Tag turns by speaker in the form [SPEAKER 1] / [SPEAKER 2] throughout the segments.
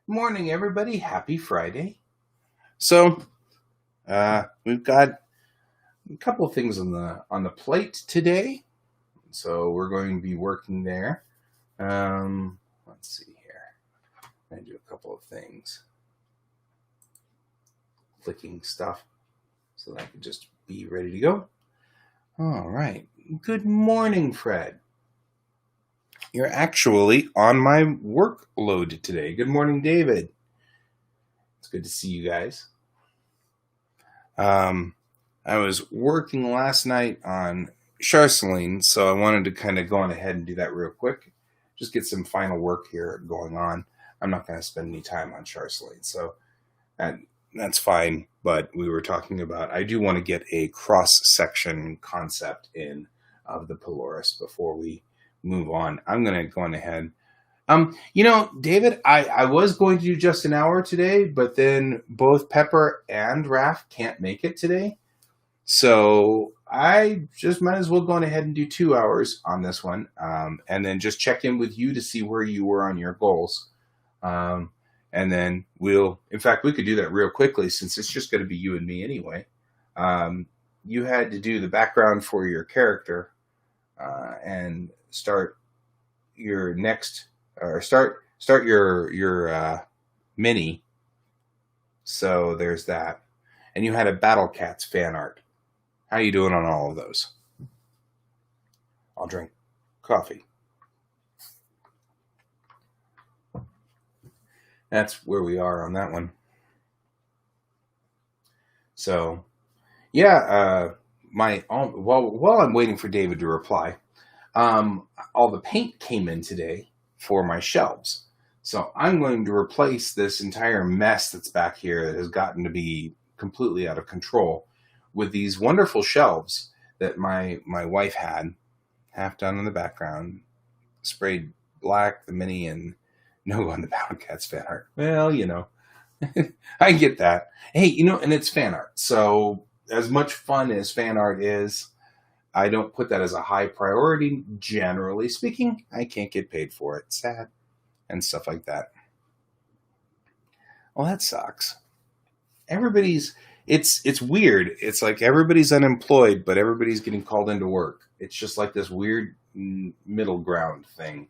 [SPEAKER 1] Morning, everybody. Happy Friday. So, we've got a couple of things on the plate today. So we're going to be working there. Let's see here. I'm going to do a couple of things. Clicking stuff so that I can just be ready to go. All right. Good morning, Fred. You're actually on my workload today. Good morning, David. It's good to see you guys. I was working last night on Charceline, so I wanted to kind of go on ahead and do that real quick. Just get some final work here going on. I'm not going to spend any time on Charceline, so that's fine. But we were talking about, I do want to get a cross-section concept in of the Polaris before we move on. I'm going to go on ahead. David, I was going to do just an hour today, but then both Pepper and Raph can't make it today. So I just might as well go on ahead and do 2 hours on this one. And then just check in with you to see where you were on your goals. And then in fact, we could do that real quickly since it's just going to be you and me anyway. You had to do the background for your character, and start your next, or start your mini. So there's that. And you had a Battle Cats fan art. How you doing on all of those? I'll drink coffee. That's where we are on that one. So, yeah, while I'm waiting for David to reply, all the paint came in today for my shelves. So I'm going to replace this entire mess that's back here that has gotten to be completely out of control with these wonderful shelves that my wife had, half done in the background, sprayed black, the mini, and no on the Battle Cats fan art. Well, I get that. Hey, and it's fan art. So as much fun as fan art is, I don't put that as a high priority, generally speaking. I can't get paid for it. Sad. And stuff like that. Well, that sucks. It's weird. It's like everybody's unemployed, but everybody's getting called into work. It's just like this weird middle ground thing.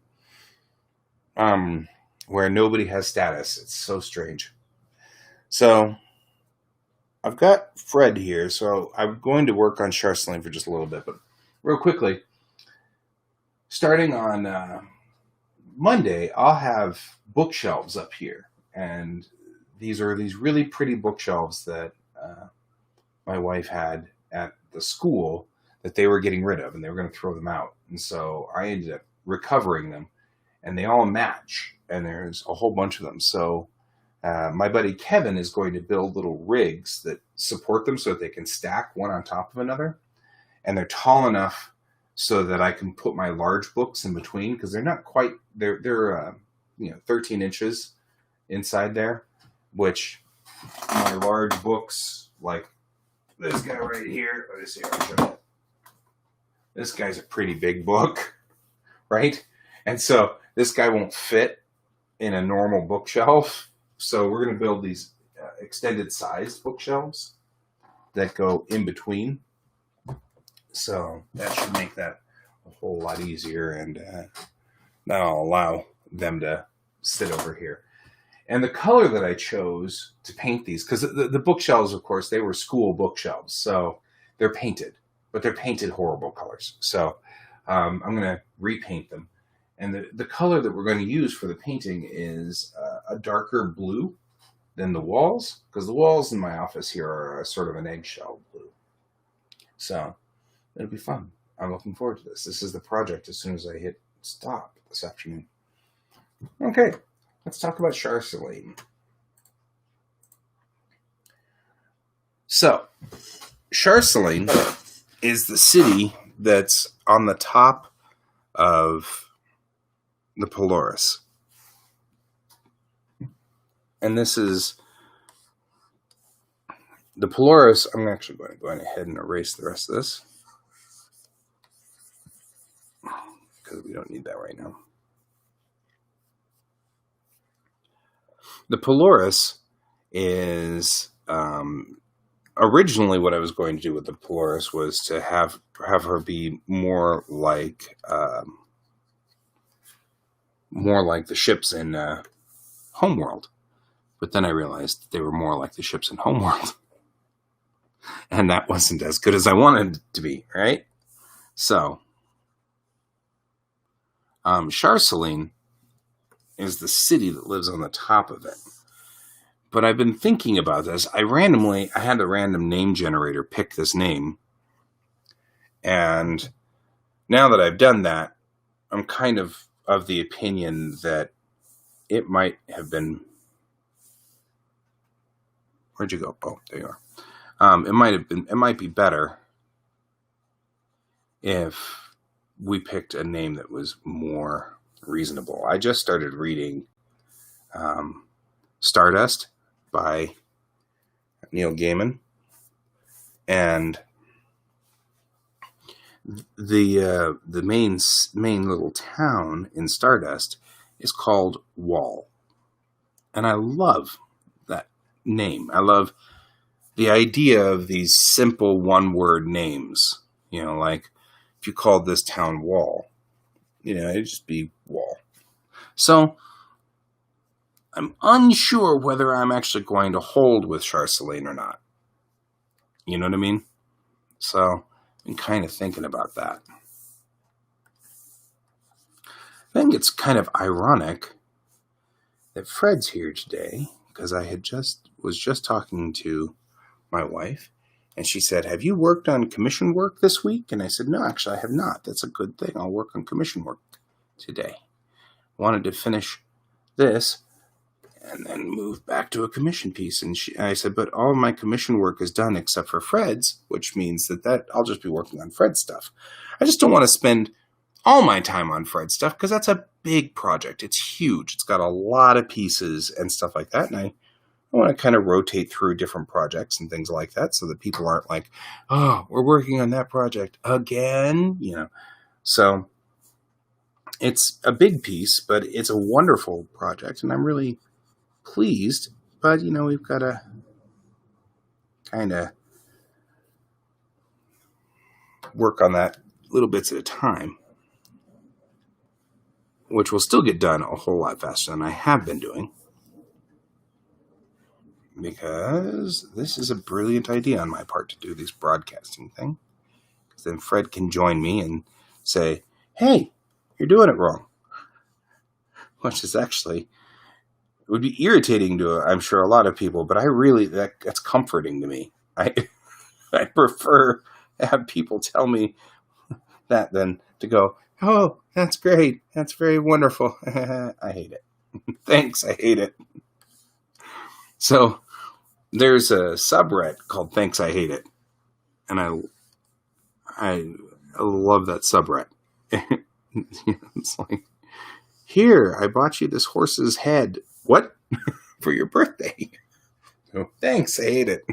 [SPEAKER 1] Where nobody has status. It's so strange. So I've got Fred here, so I'm going to work on Charceline for just a little bit, but real quickly, starting on Monday, I'll have bookshelves up here, and these are these really pretty bookshelves that my wife had at the school that they were getting rid of, and they were going to throw them out, and so I ended up recovering them, and they all match, and there's a whole bunch of them, so my buddy Kevin is going to build little rigs that support them so that they can stack one on top of another. And they're tall enough so that I can put my large books in between, because they're not quite, they're 13 inches inside there, which my large books, like this guy right here, let me see, I'll show you. This guy's a pretty big book, right? And so this guy won't fit in a normal bookshelf. So we're going to build these extended sized bookshelves that go in between. So that should make that a whole lot easier, and that'll allow them to sit over here. And the color that I chose to paint these, because the bookshelves, of course, they were school bookshelves. So they're painted, but they're painted horrible colors. So I'm going to repaint them. And the color that we're going to use for the painting is a darker blue than the walls, because the walls in my office here are a sort of an eggshell blue. So it'll be fun. I'm looking forward to this. This is the project as soon as I hit stop this afternoon. Okay, let's talk about Charceline. So, Charceline is the city that's on the top of the Polaris. And this is the Polaris. I'm actually going to go ahead and erase the rest of this, because we don't need that right now. The Polaris is originally what I was going to do with the Polaris was to have her be more like the ships in Homeworld. But then I realized that they were more like the ships in Homeworld. And that wasn't as good as I wanted it to be, right? So, Charceline is the city that lives on the top of it. But I've been thinking about this. I had a random name generator pick this name. And now that I've done that, I'm kind of the opinion that it might have been... Where'd you go? Oh, there you are. It might be better if we picked a name that was more reasonable. I just started reading Stardust by Neil Gaiman, and the main little town in Stardust is called Wall, and I love that name. I love the idea of these simple one-word names. Like if you called this town Wall, it'd just be Wall. So I'm unsure whether I'm actually going to hold with Charceline or not. You know what I mean? So I'm kind of thinking about that. I think it's kind of ironic that Fred's here today, because I was just talking to my wife, and she said, "Have you worked on commission work this week?" And I said, "No, actually I have not. That's a good thing. I'll work on commission work today. Wanted to finish this and then move back to a commission piece." And I said, "But all my commission work is done except for Fred's," which means that I'll just be working on Fred's stuff. I just don't want to spend all my time on Fred's stuff because that's a big project. It's huge. It's got a lot of pieces and stuff like that. And I want to kind of rotate through different projects and things like that so that people aren't like, "Oh, we're working on that project again." So it's a big piece, but it's a wonderful project, and I'm really pleased. But, we've got to kind of work on that little bits at a time, which will still get done a whole lot faster than I have been doing, because this is a brilliant idea on my part to do this broadcasting thing. Because then Fred can join me and say, "Hey, you're doing it wrong." Which is actually, it would be irritating to, I'm sure, a lot of people, but that's comforting to me. I prefer to have people tell me that than to go, "Oh, that's great. That's very wonderful." I hate it. Thanks, I hate it. So there's a subreddit called Thanks, I Hate It. And I love that subreddit. It's like, "Here, I bought you this horse's head." What? For your birthday? Oh, thanks, I hate it.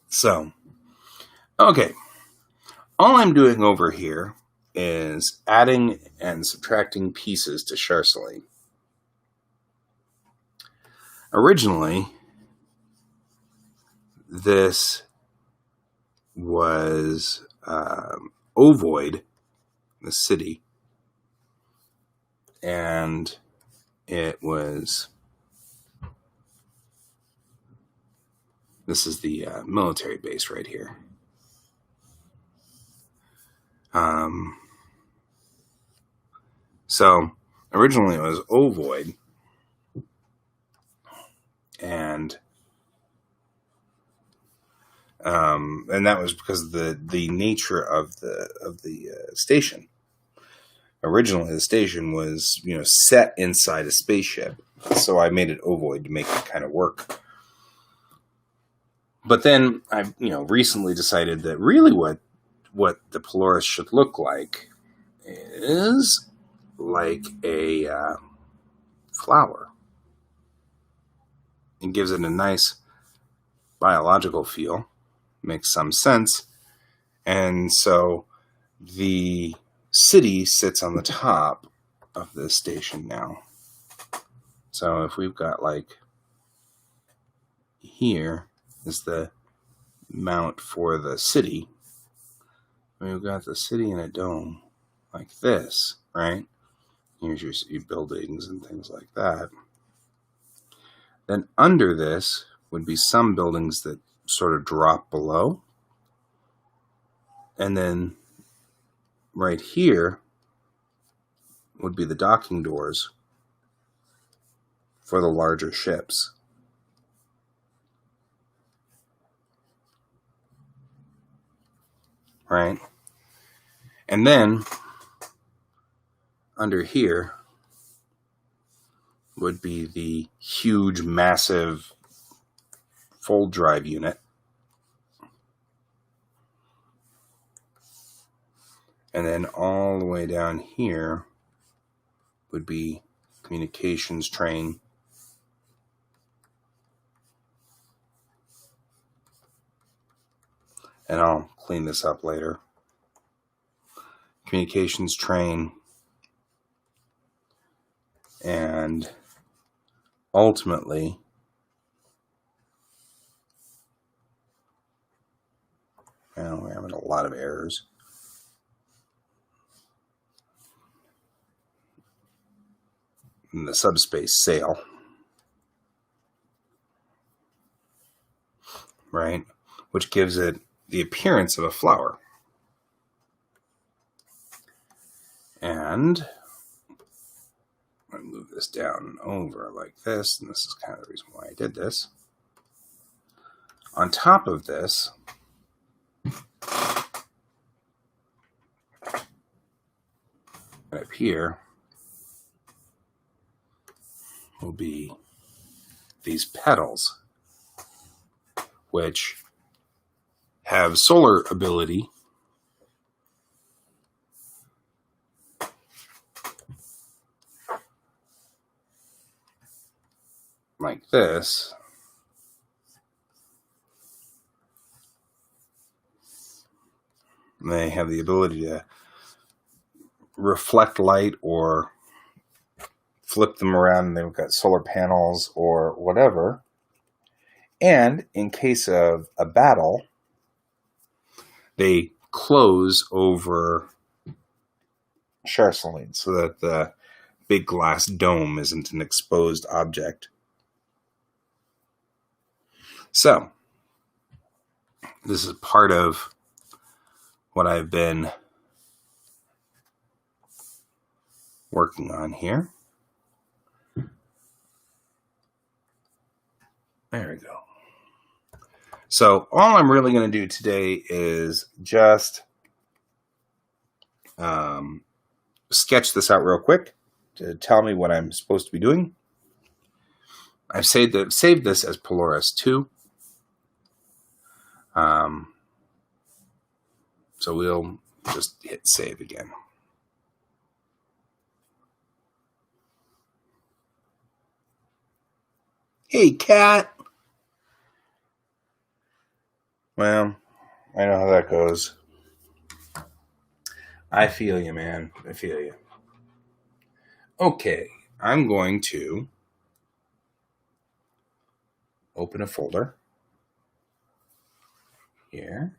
[SPEAKER 1] So, okay. All I'm doing over here is adding and subtracting pieces to Charceline. Originally, this was Ovoid, the city, and it was... This is the military base right here. So originally it was ovoid, and that was because of the nature of the station. Originally, the station was set inside a spaceship, so I made it ovoid to make it kind of work. But then I've recently decided that really what the Polaris should look like is like a flower. It gives it a nice biological feel, makes some sense, and so the city sits on the top of this station now, So if we've got like here is the mount for the city. We've got the city in a dome like this, right? Here's your buildings and things like that. Then under this would be some buildings that sort of drop below. And then right here would be the docking doors for the larger ships. Right? And then under here would be the huge, massive fold drive unit. And then all the way down here would be communications train. And I'll clean this up later. Communications train. And ultimately, well, we're having a lot of errors. In the subspace sail. Right? Which gives it the appearance of a flower. And I move this down and over like this, and this is kind of the reason why I did this. On top of this, up here will be these petals, which have solar ability. Like this. And they have the ability to reflect light or flip them around, and they've got solar panels or whatever. And in case of a battle, they close over Charceline so that the big glass dome isn't an exposed object. So, this is part of what I've been working on here. There we go. So, all I'm really going to do today is just sketch this out real quick to tell me what I'm supposed to be doing. I've saved this as Polaris 2. So we'll just hit save again. Hey, cat. Well, I know how that goes. I feel you, man. I feel you. Okay, I'm going to open a folder here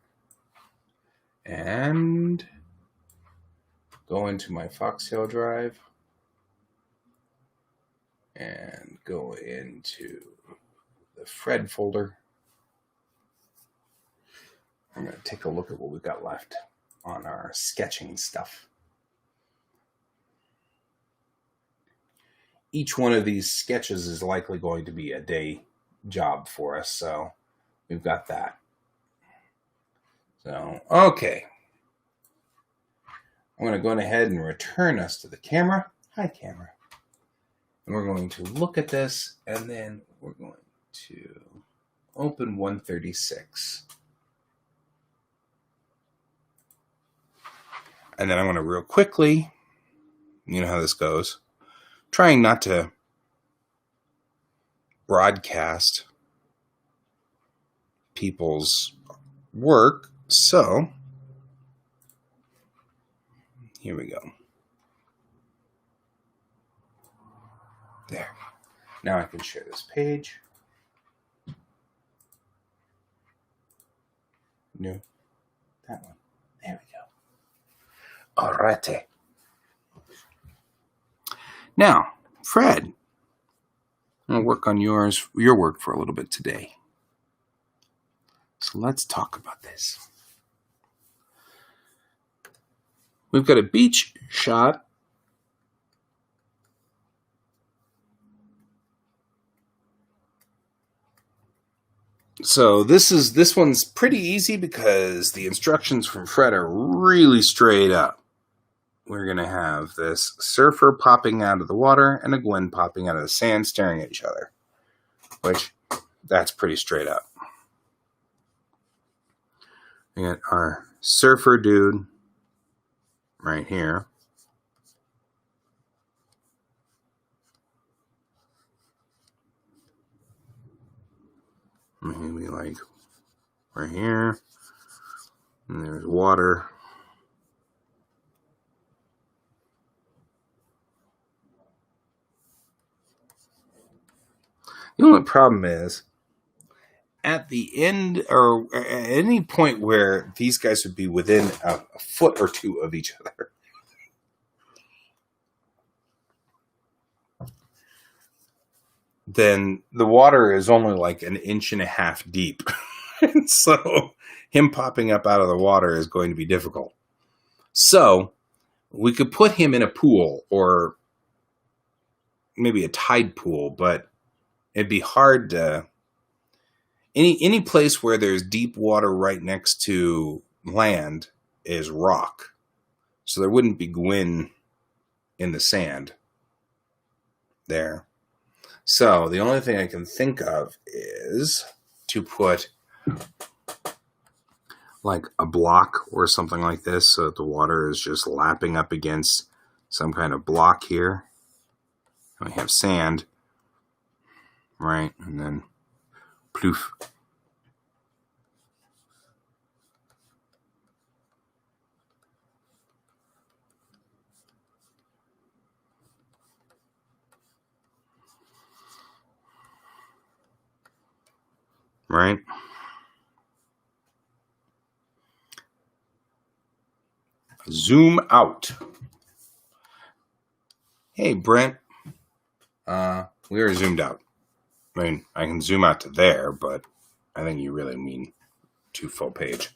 [SPEAKER 1] and go into my Foxtail drive and go into the Fred folder. I'm going to take a look at what we've got left on our sketching stuff. Each one of these sketches is likely going to be a day job for us, so we've got that. So, okay. I'm going to go ahead and return us to the camera. Hi, camera. And we're going to look at this, and then we're going to open 136. And then I'm going to real quickly, you know how this goes, trying not to broadcast people's work. So, here we go. There. Now I can share this page. No, that one. There we go. Alrighty. Now, Fred, I'm going to work on your work for a little bit today. So let's talk about this. We've got a beach shot. So this one's pretty easy because the instructions from Fred are really straight up. We're going to have this surfer popping out of the water and a Gwen popping out of the sand staring at each other, which that's pretty straight up. We got our surfer dude right here. Maybe like right here. And there's water. The only problem is at the end or at any point where these guys would be within a foot or two of each other. Then the water is only like 1.5 inches deep. So him popping up out of the water is going to be difficult. So we could put him in a pool or maybe a tide pool, but it'd be hard to... Any place where there's deep water right next to land is rock. So there wouldn't be Gwen in the sand there. So the only thing I can think of is to put like a block or something like this so that the water is just lapping up against some kind of block here. And we have sand, right? And then ploof. Right? Zoom out. Hey, Brent. We are zoomed out. I mean, I can zoom out to there, but I think you really mean to full page.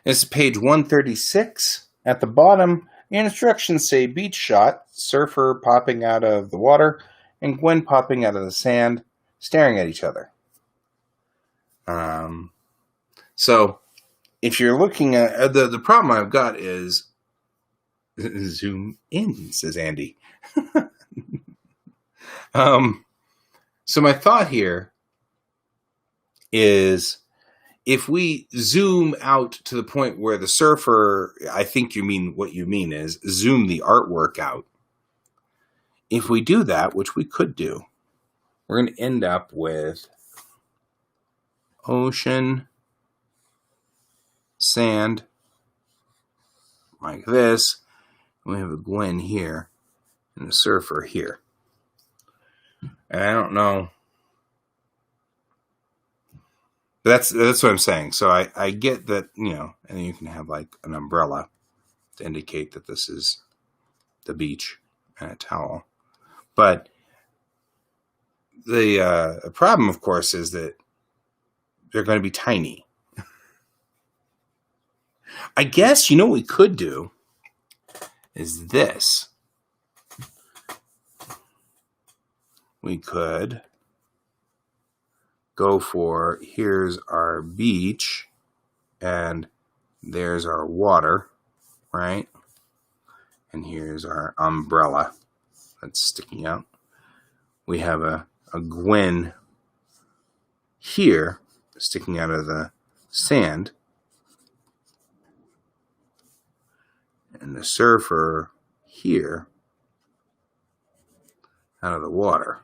[SPEAKER 1] This is page 136. At the bottom, the instructions say beach shot, surfer popping out of the water, and Gwen popping out of the sand, staring at each other. So if you're looking at the problem I've got is zoom in, says Andy. So my thought here is if we zoom out to the point where the surfer, I think what you mean is zoom the artwork out. If we do that, which we could do, we're going to end up with ocean, sand, like this. We have a Gwen here and a surfer here. And I don't know. But that's what I'm saying. So I get that, and then you can have like an umbrella to indicate that this is the beach and a towel. But the problem, of course, is that they're going to be tiny. I guess, what we could do is this. We could go for, here's our beach, and there's our water, right? And here's our umbrella that's sticking out. We have a Gwen here sticking out of the sand. And the surfer here out of the water.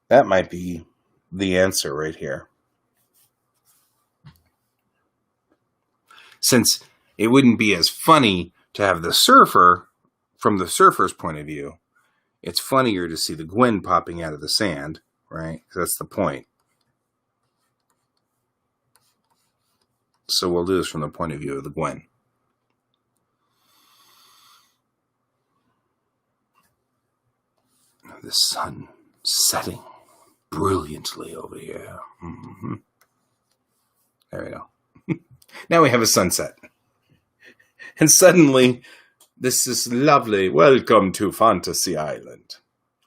[SPEAKER 1] That might be the answer right here. Since it wouldn't be as funny to have the surfer from the surfer's point of view. It's funnier to see the Gwen popping out of the sand, right? That's the point. So we'll do this from the point of view of the Gwen. The sun setting brilliantly over here. Mm-hmm. There we go. Now we have a sunset. And suddenly, this is lovely. Welcome to Fantasy Island.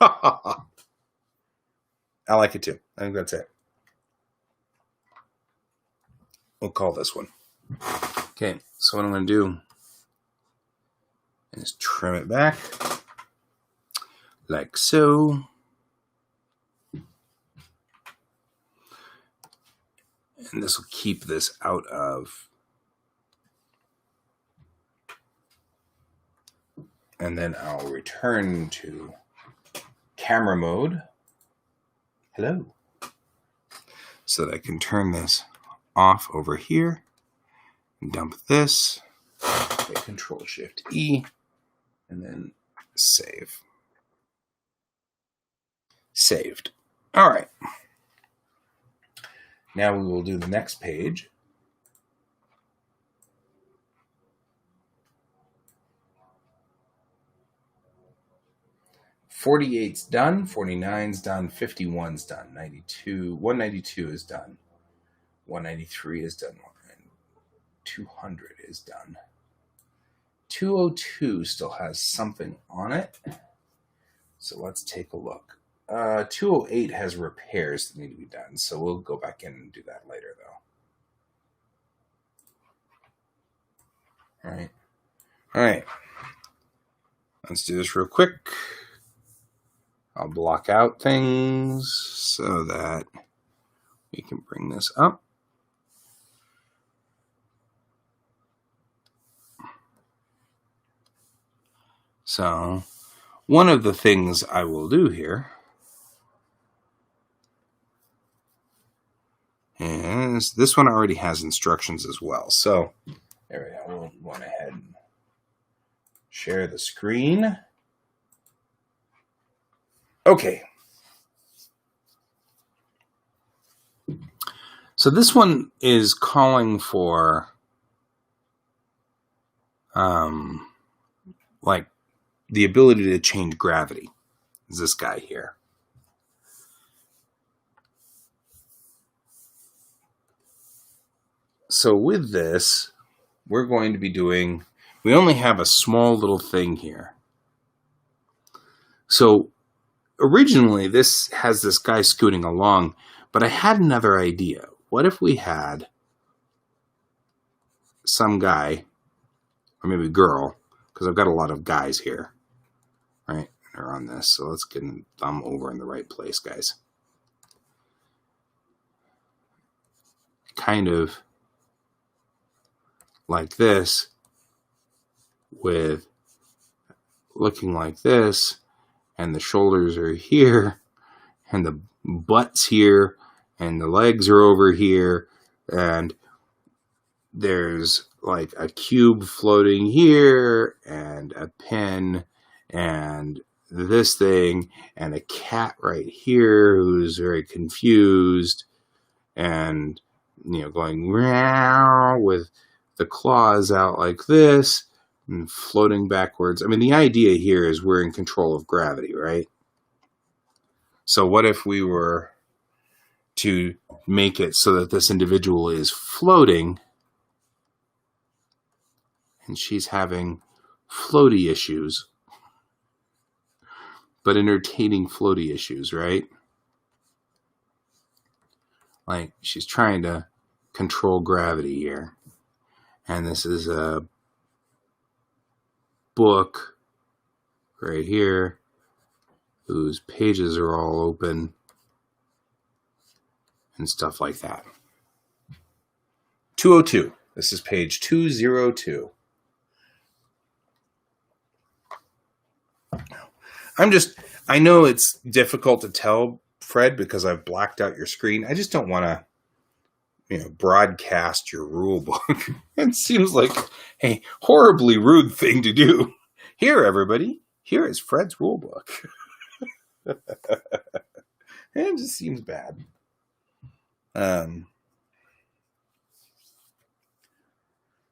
[SPEAKER 1] I like it too. I think that's it. We'll call this one. Okay, so what I'm going to do is trim it back like so. And this will keep this out of. And then I'll return to camera mode. Hello. So that I can turn this off over here. Dump this. Hit Control-Shift-E. And then save. Saved. All right. Now we will do the next page. '48's done, 49's done, 51's done, 192 is done, 193 is done, 200 is done. 202 still has something on it. So let's take a look. 208 has repairs that need to be done, so we'll go back in and do that later, though. All right. Let's do this real quick. I'll block out things so that we can bring this up. So, one of the things I will do here is this one already has instructions as well. So, there we go. We'll go ahead and share the screen. Okay. So this one is calling for like the ability to change gravity. Is this guy here. So with this, we're going to be doing, we only have a small little thing here. So originally, this has this guy scooting along, but I had another idea. What if we had some guy, or maybe girl, because I've got a lot of guys here, right? They're on this, so let's get them thumb over in the right place, guys. Kind of like this, with looking like this, and the shoulders are here, and the butt's here, and the legs are over here, and there's like a cube floating here, and a pen, and this thing, and a cat right here who's very confused, and, you know, going meow with the claws out like this, and floating backwards. I mean, the idea here is we're in control of gravity, right? So what if we were to make it so that this individual is floating and she's having floaty issues, but entertaining floaty issues, right? Like she's trying to control gravity here. And this is a book right here whose pages are all open and stuff like that. 202. This is page 202. I know it's difficult to tell, Fred, because I've blacked out your screen. I just don't want to broadcast your rule book. It seems like a horribly rude thing to do. Here, everybody, here is Fred's rule book. It just seems bad.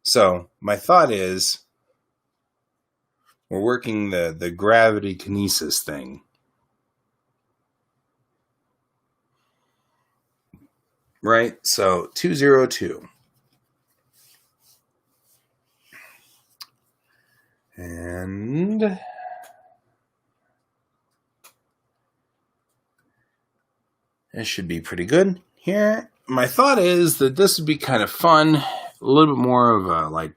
[SPEAKER 1] So my thought is, we're working the gravity kinesis thing. Right? So 202. And it should be pretty good here. My thought is that this would be kind of fun. A little bit more of a, like,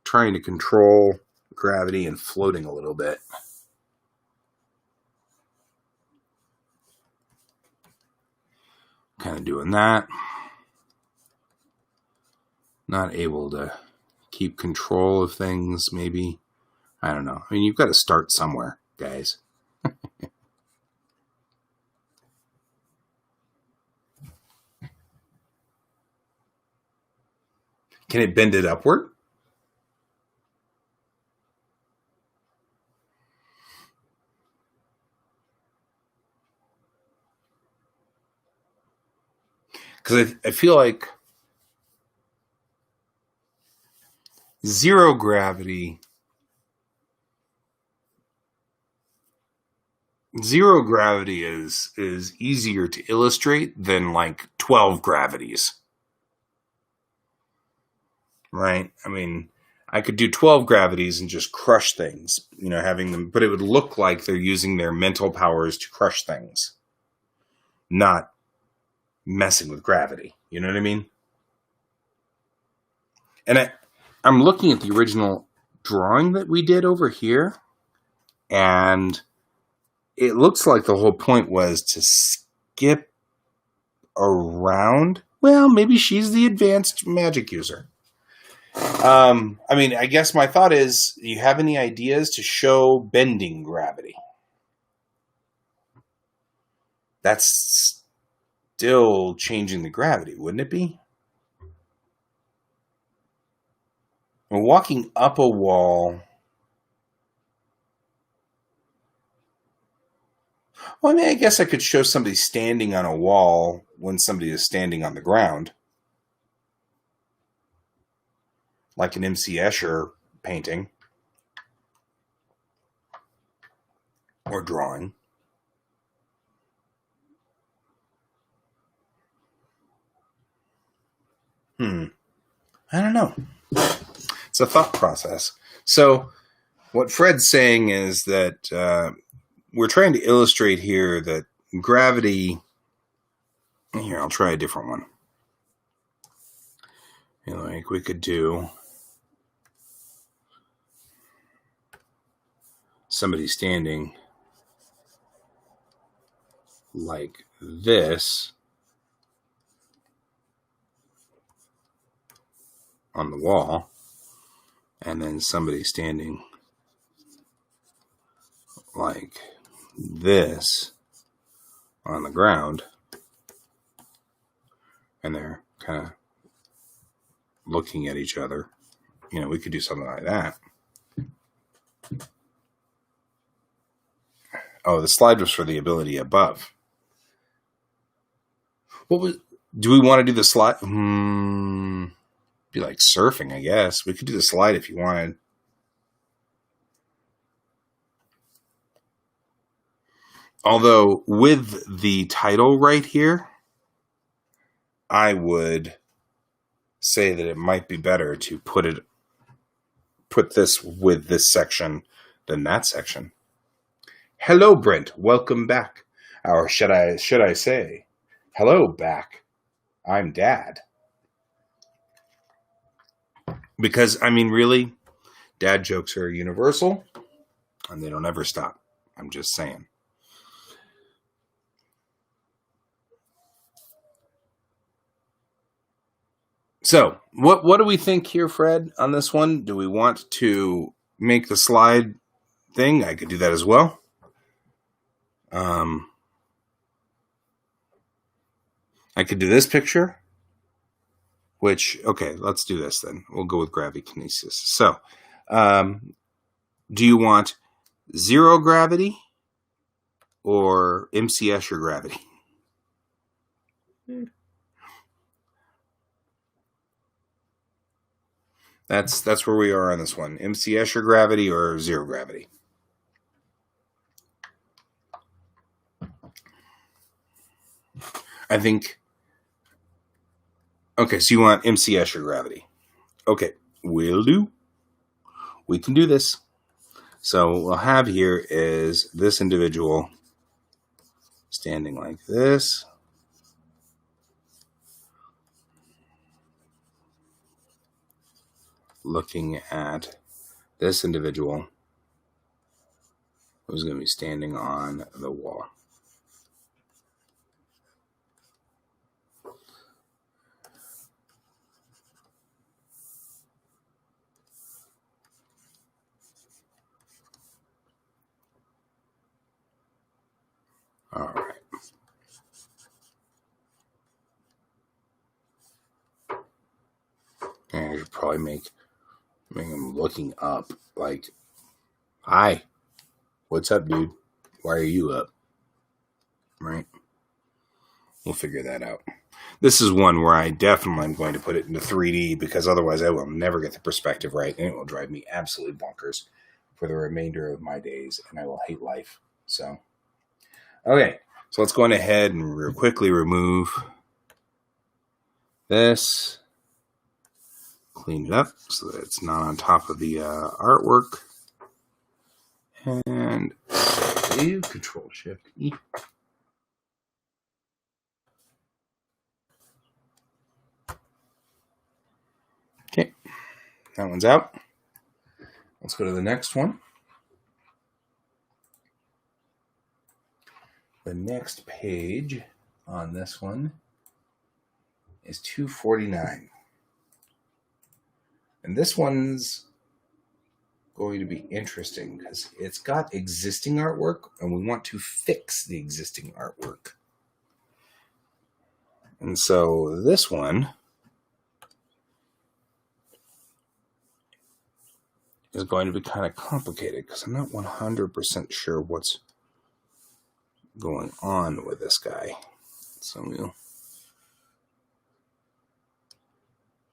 [SPEAKER 1] trying to control gravity and floating a little bit. Kind of doing that. Not able to keep control of things, maybe. I don't know. I mean, you've got to start somewhere, guys. Can it bend it upward? Because I feel like zero gravity is easier to illustrate than like 12 gravities. Right? I mean, I could do 12 gravities and just crush things, having them, but it would look like they're using their mental powers to crush things, not messing with gravity. You know what I mean? And I'm looking at the original drawing that we did over here, and it looks like the whole point was to skip around. Well, maybe she's the advanced magic user. I mean, I guess my thought is, do you have any ideas to show bending gravity? That's still changing the gravity, wouldn't it be? We're walking up a wall. Well, I mean, I guess I could show somebody standing on a wall when somebody is standing on the ground. Like an M.C. Escher painting. Or drawing. I don't know. It's a thought process. So what Fred's saying is that we're trying to illustrate here that gravity... Here, I'll try a different one. Like we could do somebody standing like this on the wall, and then somebody standing like this on the ground, and they're kind of looking at each other. We could do something like that. Oh, the slide was for the ability above. Do we want to do the slide? Be like surfing, I guess. We could do the slide if you wanted. Although, with the title right here, I would say that it might be better to put this with this section than that section. Hello, Brent. Welcome back. Or should I say, hello, back. I'm Dad. Because, I mean, really, dad jokes are universal, and they don't ever stop. I'm just saying. So, what do we think here, Fred, on this one? Do we want to make the slide thing? I could do that as well. I could do this picture. Which, okay, let's do this then. We'll go with gravikinesis. So, do you want 0 gravity or MC Escher gravity? That's where we are on this one. MC Escher gravity or 0 gravity? I think... Okay, so you want MC Escher gravity. Okay, will do. We can do this. So what we'll have here is this individual standing like this. Looking at this individual who's going to be standing on the wall. All right. And I should probably make him looking up like, hi, what's up, dude? Why are you up? Right? We'll figure that out. This is one where I definitely am going to put it into 3D because otherwise I will never get the perspective right and it will drive me absolutely bonkers for the remainder of my days and I will hate life. So, okay. So let's go on ahead and real quickly remove this. Clean it up so that it's not on top of the artwork. And Control Shift E. Okay, that one's out. Let's go to the next one. The next page on this one is 249. And this one's going to be interesting because it's got existing artwork and we want to fix the existing artwork. And so this one is going to be kind of complicated because I'm not 100% sure what's going on with this guy.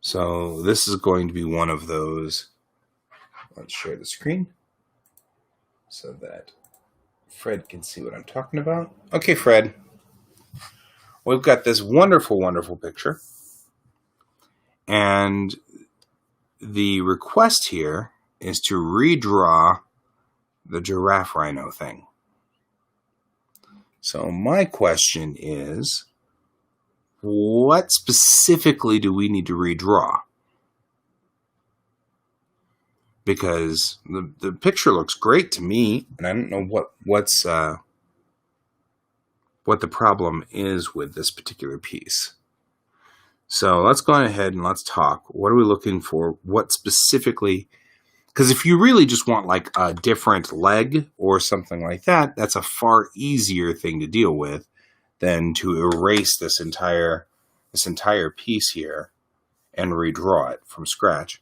[SPEAKER 1] So this is going to be one of those. Let's share the screen so that Fred can see what I'm talking about. Okay, Fred. We've got this wonderful, wonderful picture. And the request here is to redraw the giraffe rhino thing. So my question is, what specifically do we need to redraw? Because the picture looks great to me, and I don't know what the problem is with this particular piece. So let's go ahead and let's talk. What are we looking for? What specifically? Because if you really just want like a different leg or something like that, that's a far easier thing to deal with than to erase this entire piece here and redraw it from scratch.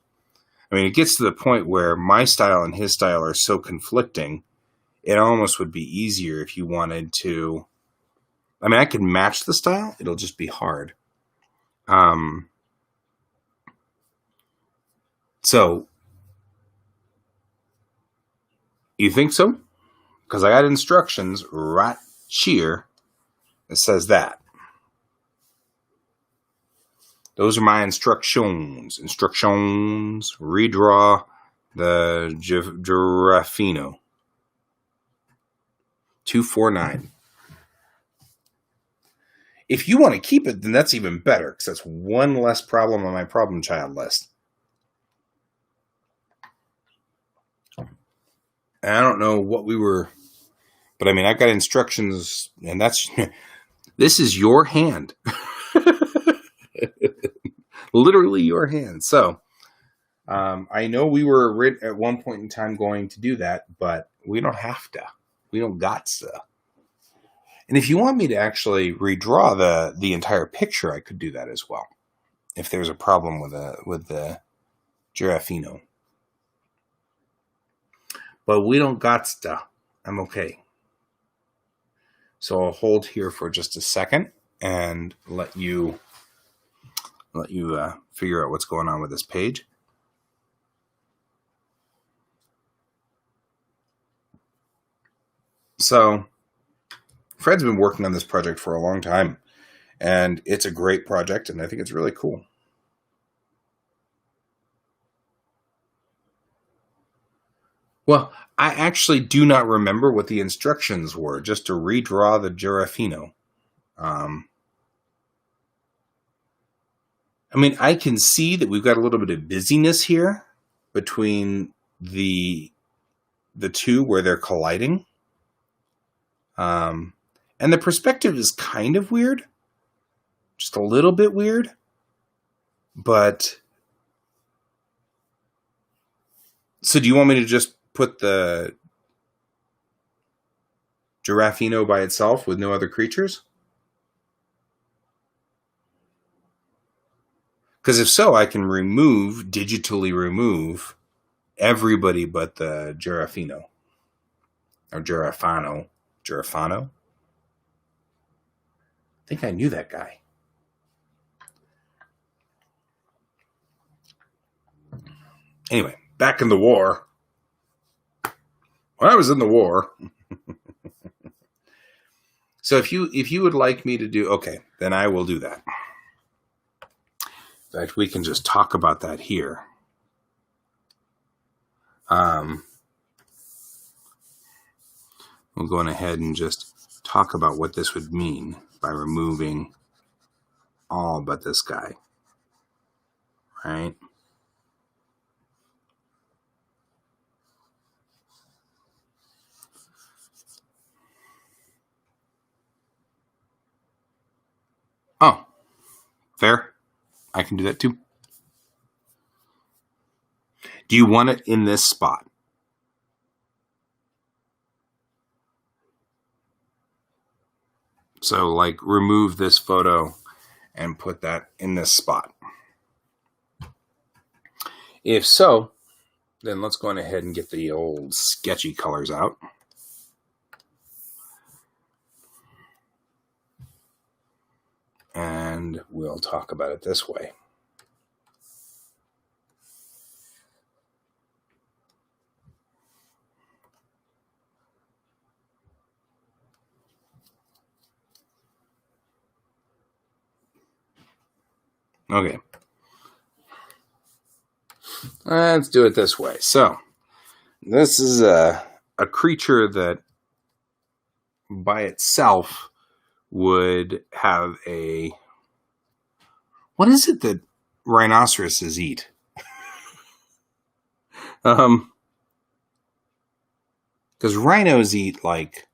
[SPEAKER 1] I mean, it gets to the point where my style and his style are so conflicting, it almost would be easier if you wanted to... I mean, I could match the style. It'll just be hard. So, you think so? Because I got instructions right here that says that. Those are my instructions. Instructions. Redraw the Giraffino. 249. If you want to keep it, then that's even better, because that's one less problem on my problem child list. And I don't know what we were... But I mean, I've got instructions, and that's... This is your hand. Literally your hand. So, I know we were at one point in time going to do that, but we don't have to. We don't got to. And if you want me to actually redraw the entire picture, I could do that as well. if there's a problem with the Girafino. But we don't got stuff. I'm okay. So I'll hold here for just a second and let you figure out what's going on with this page. So Fred's been working on this project for a long time, and it's a great project, and I think it's really cool. Well, I actually do not remember what the instructions were, just to redraw the Girafino. I mean, I can see that we've got a little bit of busyness here between the two where they're colliding. And the perspective is kind of weird. Just a little bit weird. But so do you want me to just put the Girafino by itself with no other creatures? Because if so, I can digitally remove everybody but the Girafino. Or Girafano. Girafano? I think I knew that guy. Anyway, back in the war. When I was in the war. So if you would like me to do, okay, then I will do that. In fact, we can just talk about that here. We'll go on ahead and just talk about what this would mean by removing all but this guy. Right? Oh, fair. I can do that too. Do you want it in this spot? So, like, remove this photo and put that in this spot. If so, then let's go on ahead and get the old sketchy colors out. And we'll talk about it this way. Okay. Let's do it this way. So, this is a creature that by itself would have a... What is it that rhinoceroses eat? Because rhinos eat, like...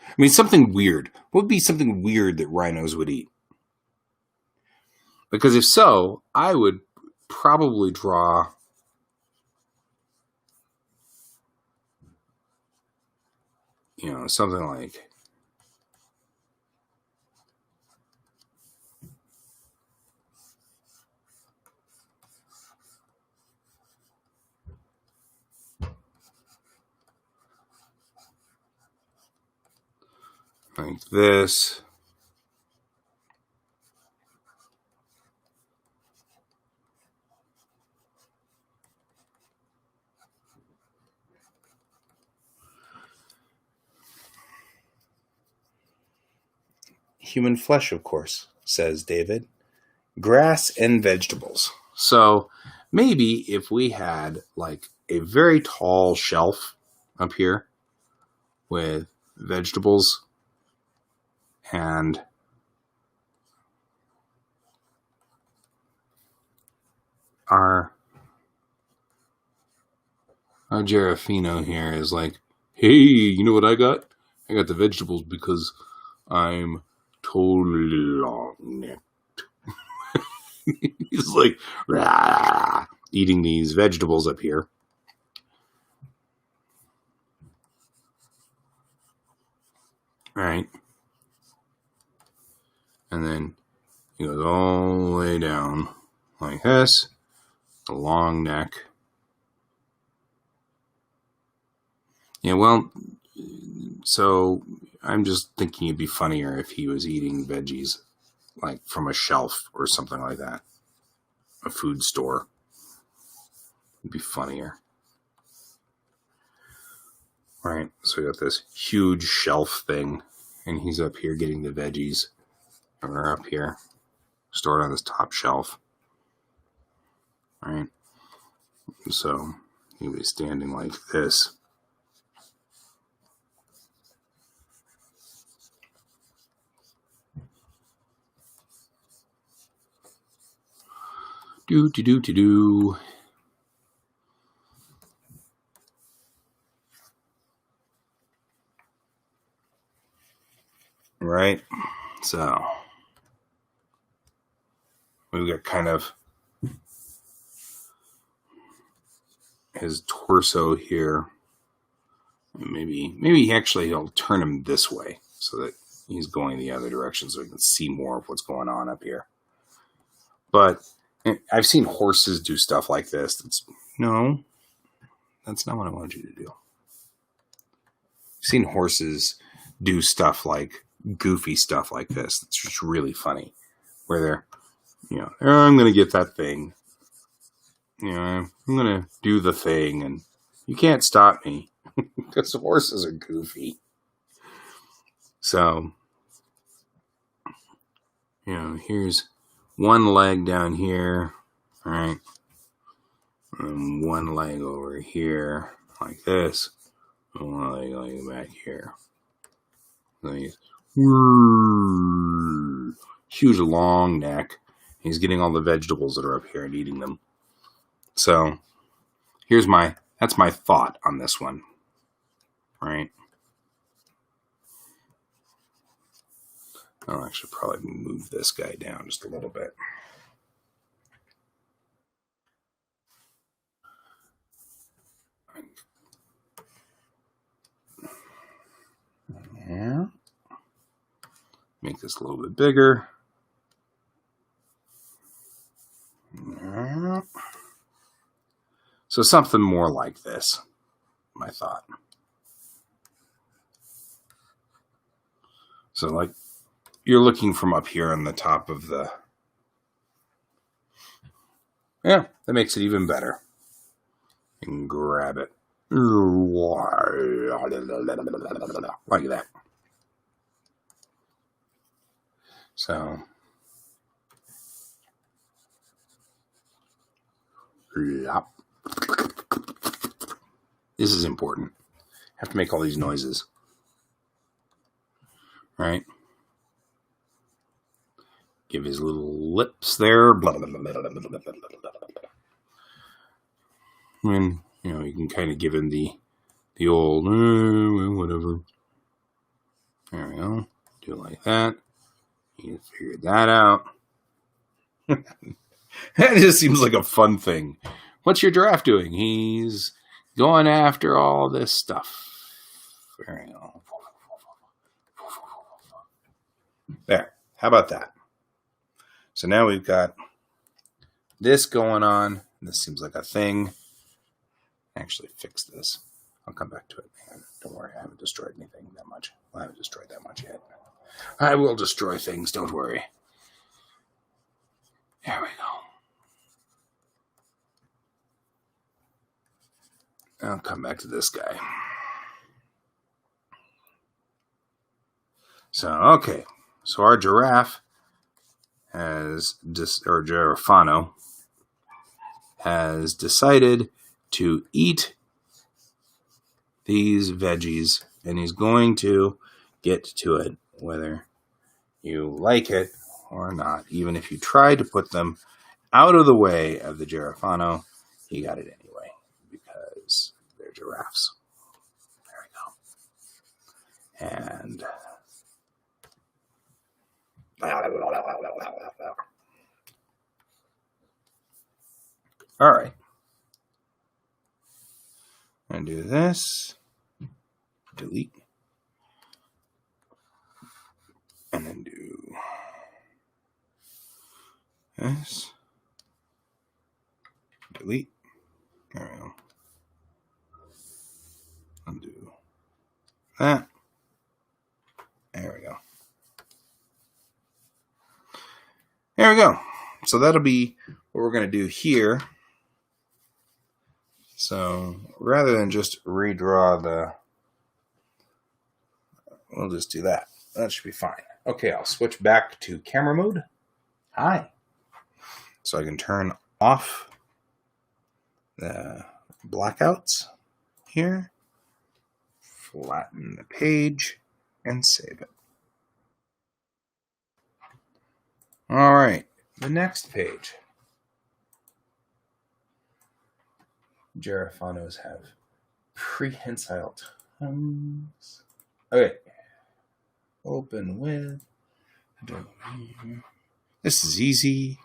[SPEAKER 1] I mean, something weird. What would be something weird that rhinos would eat? Because if so, I would probably draw... something like... like this. Human flesh, of course, says David. Grass and vegetables. So maybe if we had like a very tall shelf up here with vegetables and our Girafino here is like, hey, you know what I got? I got the vegetables because I'm totally long-necked. He's like, rah, eating these vegetables up here. All right. And then he goes all the way down like this. A long neck. Yeah, well, so I'm just thinking it'd be funnier if he was eating veggies like from a shelf or something like that. A food store. It'd be funnier. Right, so we got this huge shelf thing, and he's up here getting the veggies. And they're up here, stored on this top shelf. Right, so he was standing like this. Do. Right, so we've got kind of his torso here. Maybe actually he'll turn him this way so that he's going the other direction so we can see more of what's going on up here. But I've seen horses do stuff like this. No, that's not what I wanted you to do. I've seen horses do stuff like goofy stuff like this. It's just really funny. Where they're, I'm going to get that thing. I'm going to do the thing and you can't stop me because horses are goofy. So, here's one leg down here, right? And one leg over here, like this. And one leg like back here. Huge long neck. He's getting all the vegetables that are up here and eating them. So, that's my thought on this one. Right? I'll actually probably move this guy down just a little bit. Yeah. Make this a little bit bigger. Yeah. So something more like this, my thought. So like you're looking from up here on the top of the... Yeah, that makes it even better. You can grab it. Like that. So... Yep. This is important. I have to make all these noises. Right? Give his little lips there. And, you can kind of give him the old, whatever. There we go. Do it like that. You figured that out. That just seems like a fun thing. What's your giraffe doing? He's going after all this stuff. There you go. There. How about that? So now we've got this going on. This seems like a thing. Actually fix this. I'll come back to it. Don't worry, I haven't destroyed anything that much. I haven't destroyed that much yet. I will destroy things, don't worry. There we go. I'll come back to this guy. So, okay. So our giraffe Girafano has decided to eat these veggies, and he's going to get to it, whether you like it or not. Even if you try to put them out of the way of the Girafano, he got it anyway, because they're giraffes. There we go. And all right. I'm going to do this. Delete. And then do this. delete. There we go. Undo that. There we go. There we go. So that'll be what we're going to do here. So rather than just redraw we'll just do that. That should be fine. Okay, I'll switch back to camera mode. Hi. So I can turn off the blackouts here, flatten the page, and save it. All right, the next page. Girafanos have prehensile tongues. Okay. Open with. This is easy.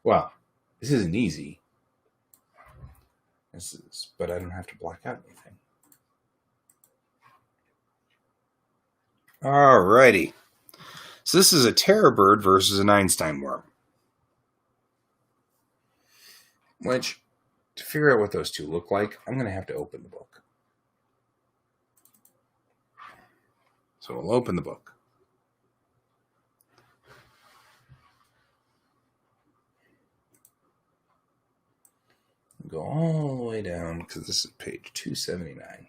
[SPEAKER 1] Well, this isn't easy. But I don't have to black out anything. Alrighty. So this is a terror bird versus an Einstein worm. Which, to figure out what those two look like, I'm going to have to open the book. So we'll open the book. Go all the way down, because this is page 279.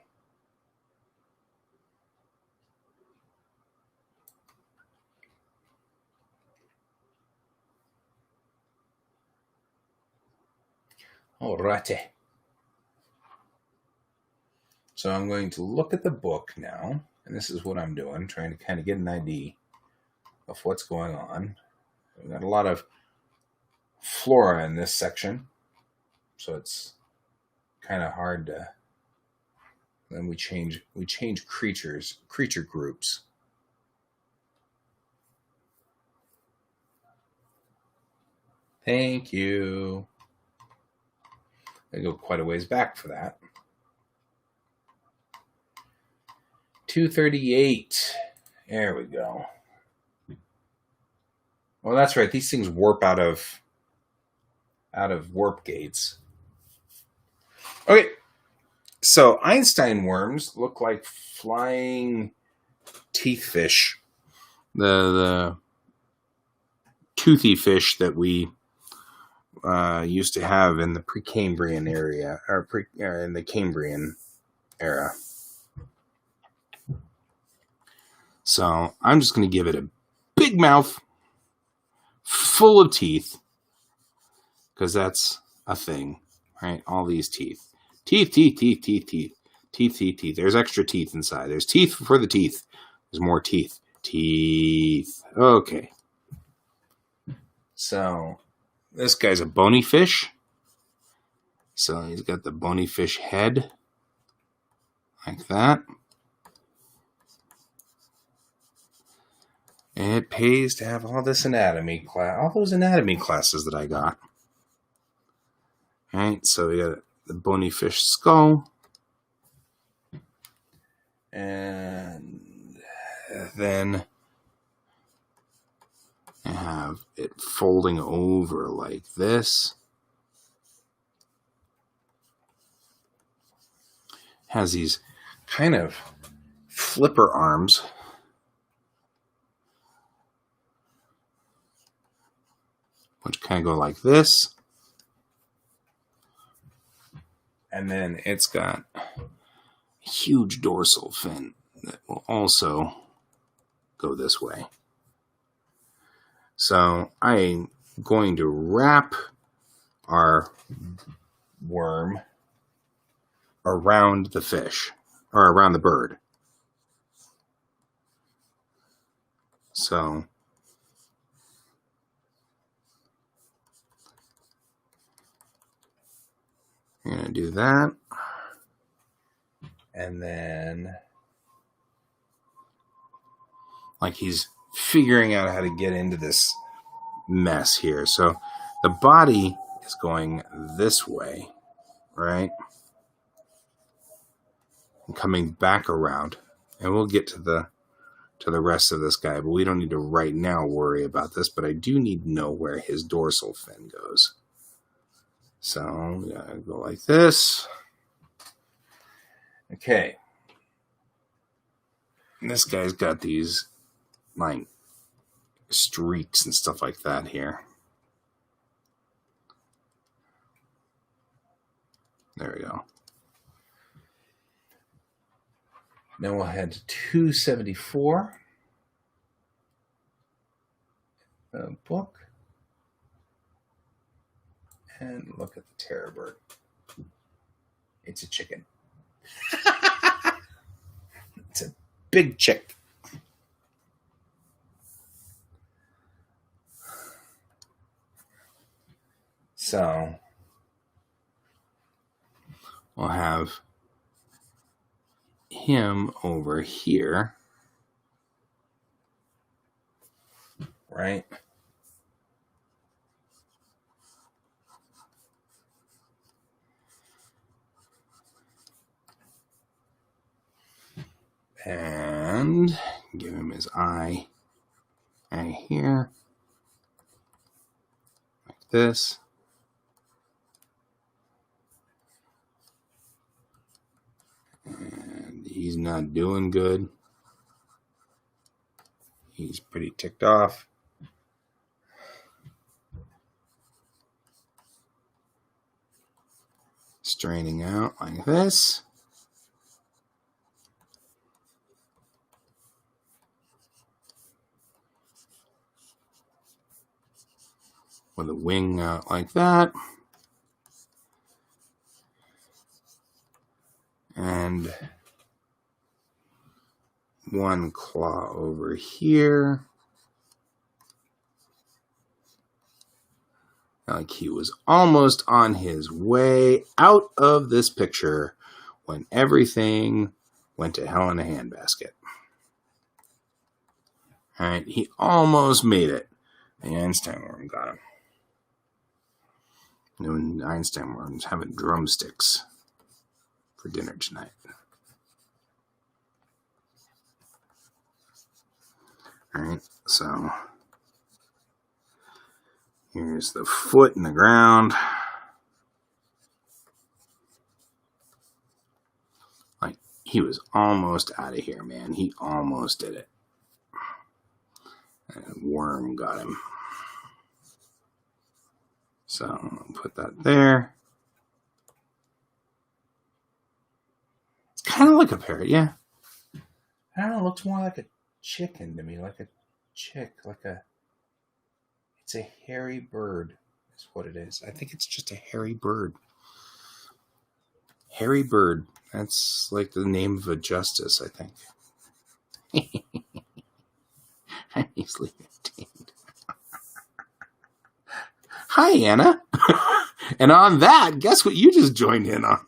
[SPEAKER 1] Alrighty. So I'm going to look at the book now, and this is what I'm doing, trying to kind of get an idea of what's going on. We've got a lot of flora in this section, so it's kind of hard to. Then we change creature groups. Thank you. I go quite a ways back for that. 238. There we go. Well, that's right. These things warp out of warp gates. Okay. So Einstein worms look like flying teeth fish. The toothy fish that we used to have in the Precambrian area, or in the Cambrian era. So I'm just going to give it a big mouth full of teeth, because that's a thing, right? All these teeth. Teeth. There's extra teeth inside. There's teeth for the teeth. There's more teeth. Teeth. Okay. So this guy's a bony fish. So he's got the bony fish head. Like that. It pays to have all this anatomy class, all those anatomy classes that I got. All right, so we got the bony fish skull. And then I have it folding over like this. Has these kind of flipper arms. Which kind of go like this. And then it's got a huge dorsal fin that will also go this way. So I'm going to wrap our worm around the fish, or around the bird. So I'm going to do that. And then, like, he's figuring out how to get into this mess here. So the body is going this way, right? And coming back around. And we'll get to the rest of this guy, but we don't need to right now worry about this, but I do need to know where his dorsal fin goes. So we gotta go like this. Okay. And this guy's got these like streaks and stuff like that here. There we go. Then we'll head to 274. Book. And look at the terror bird. It's a chicken. It's a big chick. So we'll have him over here, right? And give him his eye right here, like this. And he's not doing good. He's pretty ticked off. Straining out like this. With a wing out like that. And one claw over here. Like he was almost on his way out of this picture when everything went to hell in a handbasket. All right, he almost made it. The Einstein worm got him. The Einstein worm's having drumsticks for dinner tonight. All right, so here's the foot in the ground. Like, he was almost out of here, man. He almost did it. And a worm got him. So I'll put that there. It's kind of like a parrot, yeah. I don't know, it looks more like a chicken to me, like a chick, it's a hairy bird is what it is. I think it's just a hairy bird. Hairy bird. That's like the name of a justice, I think. I'm easily entertained. Hi, Anna. And on that, guess what you just joined in on?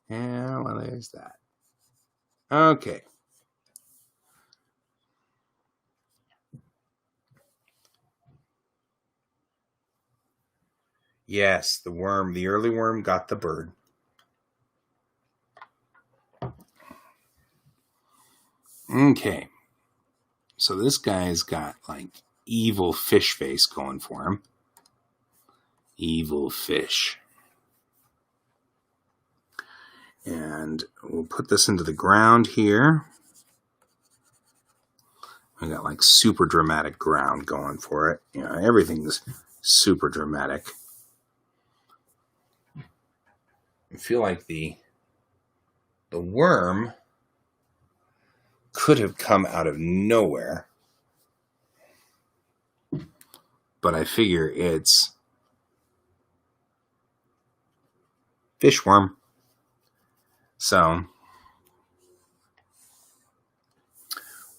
[SPEAKER 1] Yeah, well, there's that. Okay. Yes, the worm, the early worm got the bird. Okay. So this guy's got like evil fish face going for him. Evil fish. And we'll put this into the ground here. We got like super dramatic ground going for it. You know, everything's super dramatic. I feel like the worm could have come out of nowhere. But I figure it's fish worm. So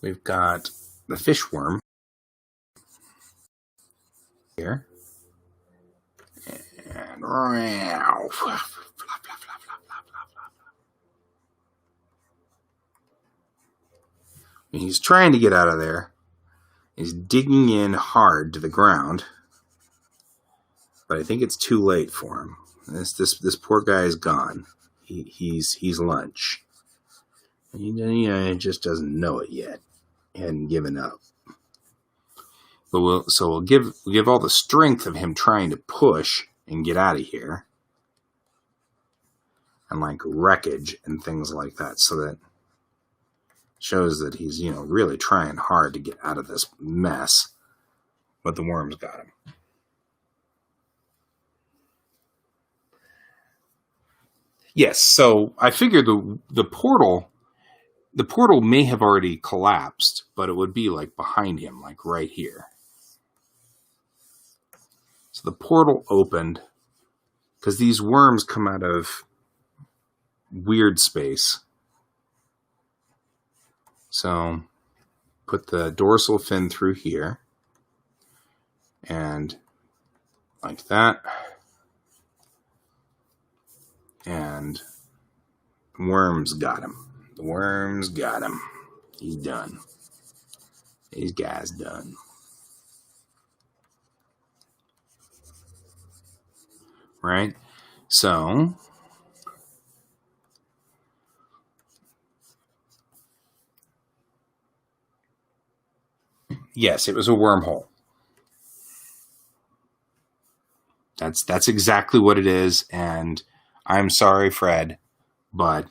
[SPEAKER 1] we've got the fish worm here. And he's trying to get out of there. He's digging in hard to the ground. But I think it's too late for him. This poor guy is gone. He's lunch. He just doesn't know it yet. He hadn't given up. But we'll give all the strength of him trying to push and get out of here. And like wreckage and things like that. So that shows that he's, really trying hard to get out of this mess. But the worms got him. Yes, so I figured the portal may have already collapsed, but it would be like behind him, like right here. So the portal opened because these worms come out of weird space. So put the dorsal fin through here and like that. And worms got him. The worms got him. He's done. These guys done. Right? So yes, it was a wormhole. That's exactly what it is, and I'm sorry, Fred, but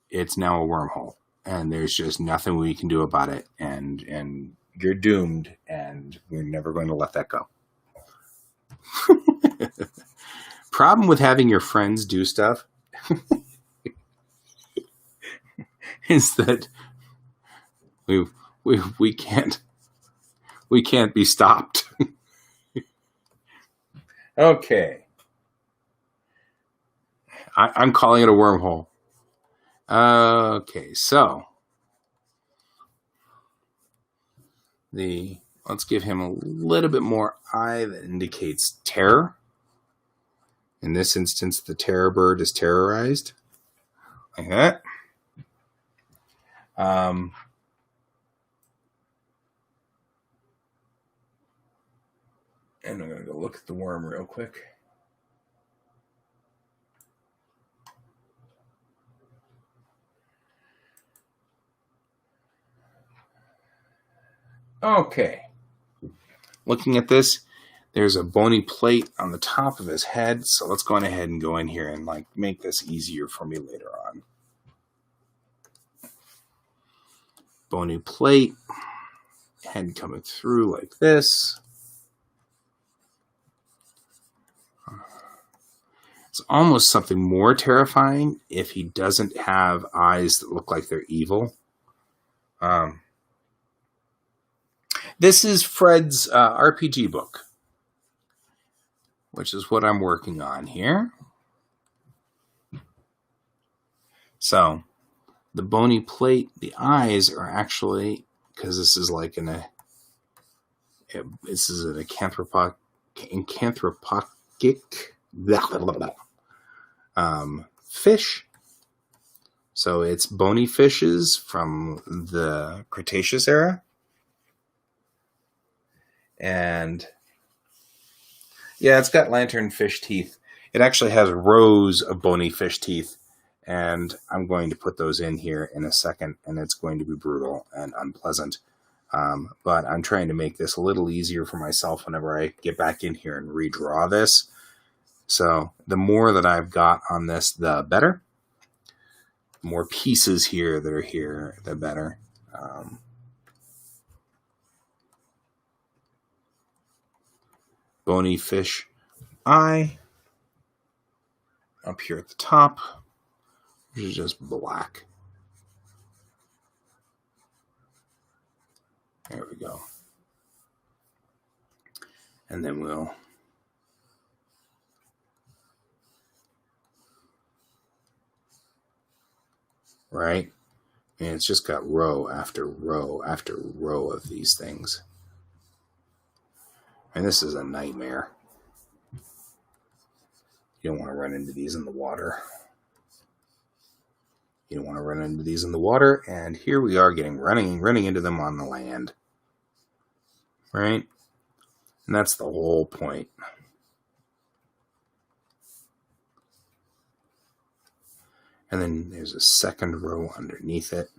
[SPEAKER 1] it's now a wormhole, and there's just nothing we can do about it, and you're doomed, and we're never going to let that go. Problem with having your friends do stuff is that we can't be stopped. Okay. I'm calling it a wormhole. Okay, so let's give him a little bit more eye that indicates terror. In this instance, the terror bird is terrorized. Like that. And I'm going to go look at the worm real quick. Okay. Looking at this, there's a bony plate on the top of his head. So let's go ahead and go in here and make this easier for me later on. Bony plate, head coming through like this. It's almost something more terrifying if he doesn't have eyes that look like they're evil. This is Fred's RPG book, which is what I'm working on here. So the bony plate, the eyes are actually, because this is like this is an anthropokic fish. So it's bony fishes from the Cretaceous era. And yeah, it's got lanternfish teeth. It actually has rows of bony fish teeth. And I'm going to put those in here in a second. And it's going to be brutal and unpleasant. But I'm trying to make this a little easier for myself whenever I get back in here and redraw this. So the more that I've got on this, the better. The more pieces here that are here, the better. Bony fish eye up here at the top, which is just black. There we go. And then we'll right? And it's just got row after row after row of these things. And this is a nightmare. You don't want to run into these in the water. You don't want to run into these in the water. And here we are running into them on the land. Right? And that's the whole point. And then there's a second row underneath it.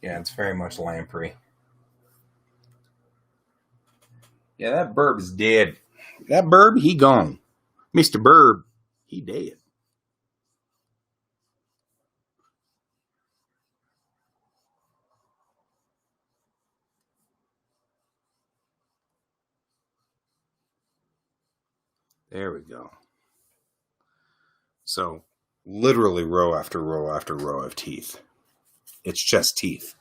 [SPEAKER 1] Yeah, it's very much lamprey. Yeah, that burb is dead. That burb, he gone. Mr. Burb, he dead. There we go. So, literally row after row after row of teeth. It's just teeth.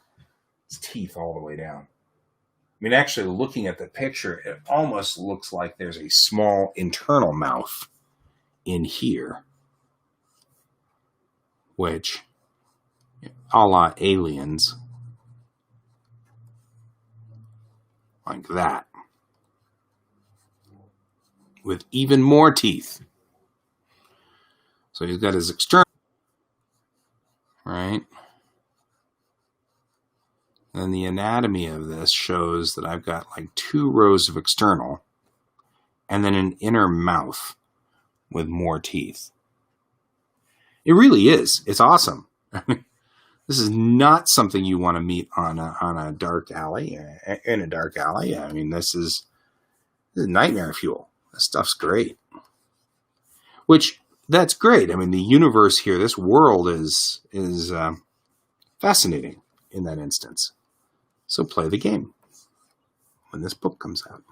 [SPEAKER 1] It's teeth all the way down. I mean, actually, looking at the picture, it almost looks like there's a small internal mouth in here, which, a la Aliens, like that, with even more teeth. So he's got his external, right? And the anatomy of this shows that I've got like 2 rows of external and then an inner mouth with more teeth. It really is. It's awesome. This is not something you want to meet on a dark alley, in a dark alley. I mean, this is nightmare fuel. This stuff's great. Which, that's great. I mean, the universe here, this world is fascinating in that instance. So play the game when this book comes out.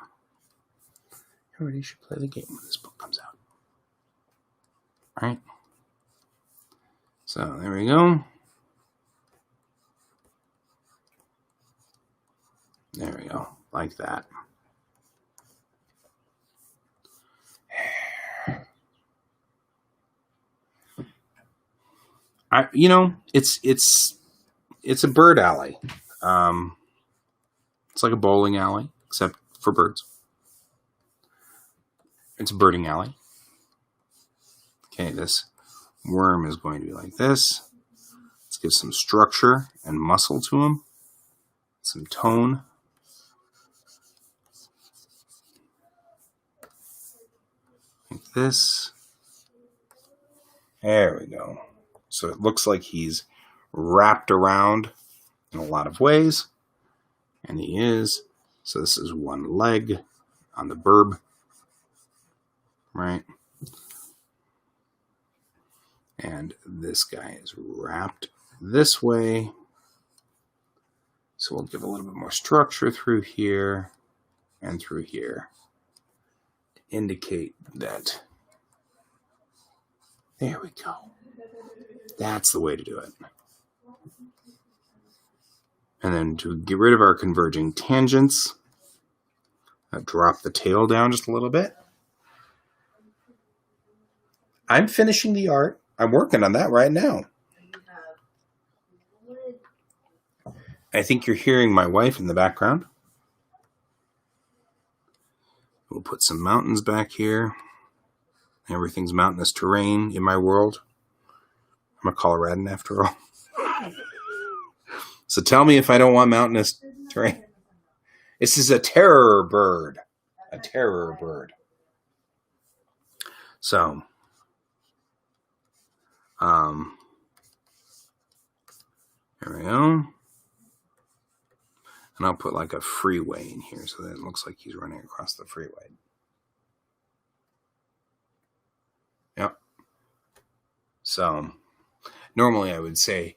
[SPEAKER 1] Everybody should play the game when this book comes out. All right. So there we go. There we go. Like that. It's a bird alley. It's like a bowling alley, except for birds. It's a birding alley. Okay, this worm is going to be like this. Let's give some structure and muscle to him. Some tone. Like this. There we go. So it looks like he's wrapped around in a lot of ways. And he is. So this is one leg on the burb. Right? And this guy is wrapped this way. So we'll give a little bit more structure through here and through here to indicate that. There we go. That's the way to do it. And then to get rid of our converging tangents, drop the tail down just a little bit. I'm finishing the art. I'm working on that right now. I think you're hearing my wife in the background. We'll put some mountains back here. Everything's mountainous terrain in my world. I'm a Coloradan after all. So tell me if I don't want mountainous terrain. This is a terror bird. A terror bird. So, there we go. And I'll put like a freeway in here so that it looks like he's running across the freeway. Yep. So, normally I would say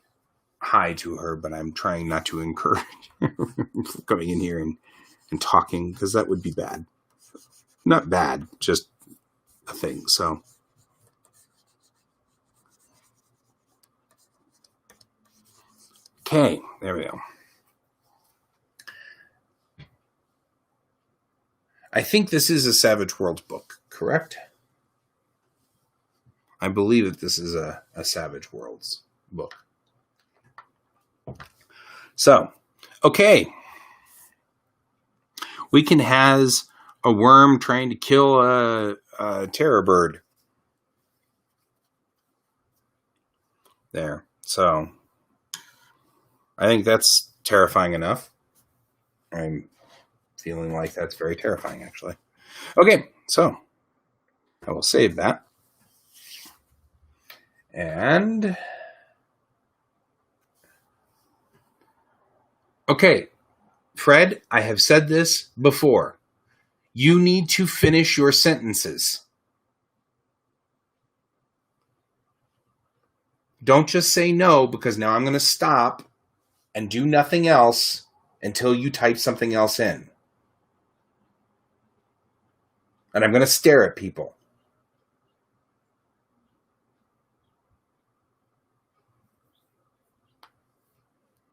[SPEAKER 1] hi to her, but I'm trying not to encourage her coming in here and talking, because that would be bad. Not bad, just a thing. So, okay, there we go. I think this is a Savage Worlds book, correct? I believe that this is a Savage Worlds book. So, okay. Weekend has a worm trying to kill a terror bird. There. So, I think that's terrifying enough. I'm feeling like that's very terrifying, actually. Okay, so I will save that. And Okay, Fred, I have said this before. You need to finish your sentences. Don't just say no, because now I'm going to stop and do nothing else until you type something else in. And I'm going to stare at people.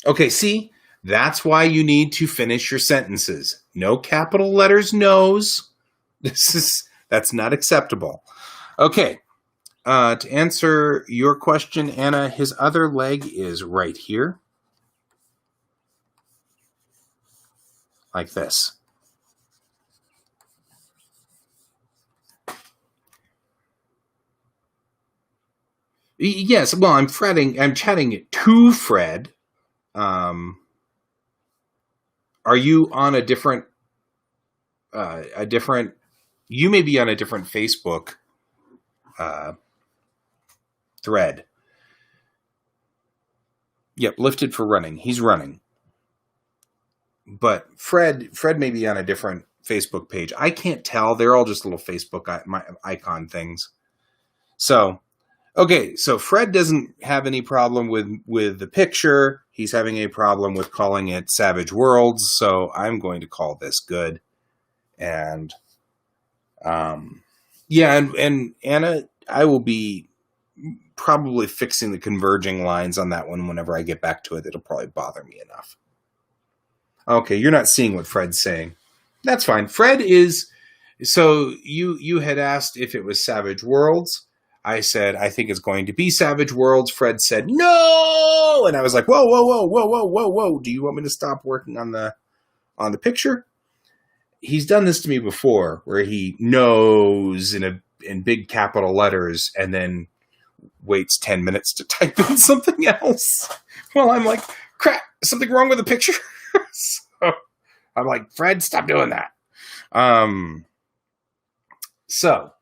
[SPEAKER 1] Okay, see? That's why you need to finish your sentences. No capital letters no's. That's not acceptable. Okay. To answer your question, Anna, his other leg is right here. Like this. Yes, well, I'm chatting to Fred. Are you on a different, you may be on a different Facebook thread. Yep, lifted for running. He's running. But Fred may be on a different Facebook page. I can't tell. They're all just little Facebook icon things. So, okay, so Fred doesn't have any problem with the picture. He's having a problem with calling it Savage Worlds. So I'm going to call this good. And, yeah, and Anna, I will be probably fixing the converging lines on that one whenever I get back to it. It'll probably bother me enough. Okay, you're not seeing what Fred's saying. That's fine. Fred is... So you had asked if it was Savage Worlds. I said, I think it's going to be Savage Worlds. Fred said, no! And I was like, whoa, whoa, whoa, whoa, whoa, whoa, whoa. Do you want me to stop working on the picture? He's done this to me before, where he knows in big capital letters and then waits 10 minutes to type in something else. Well, I'm like, crap, something wrong with the picture? So I'm like, Fred, stop doing that. So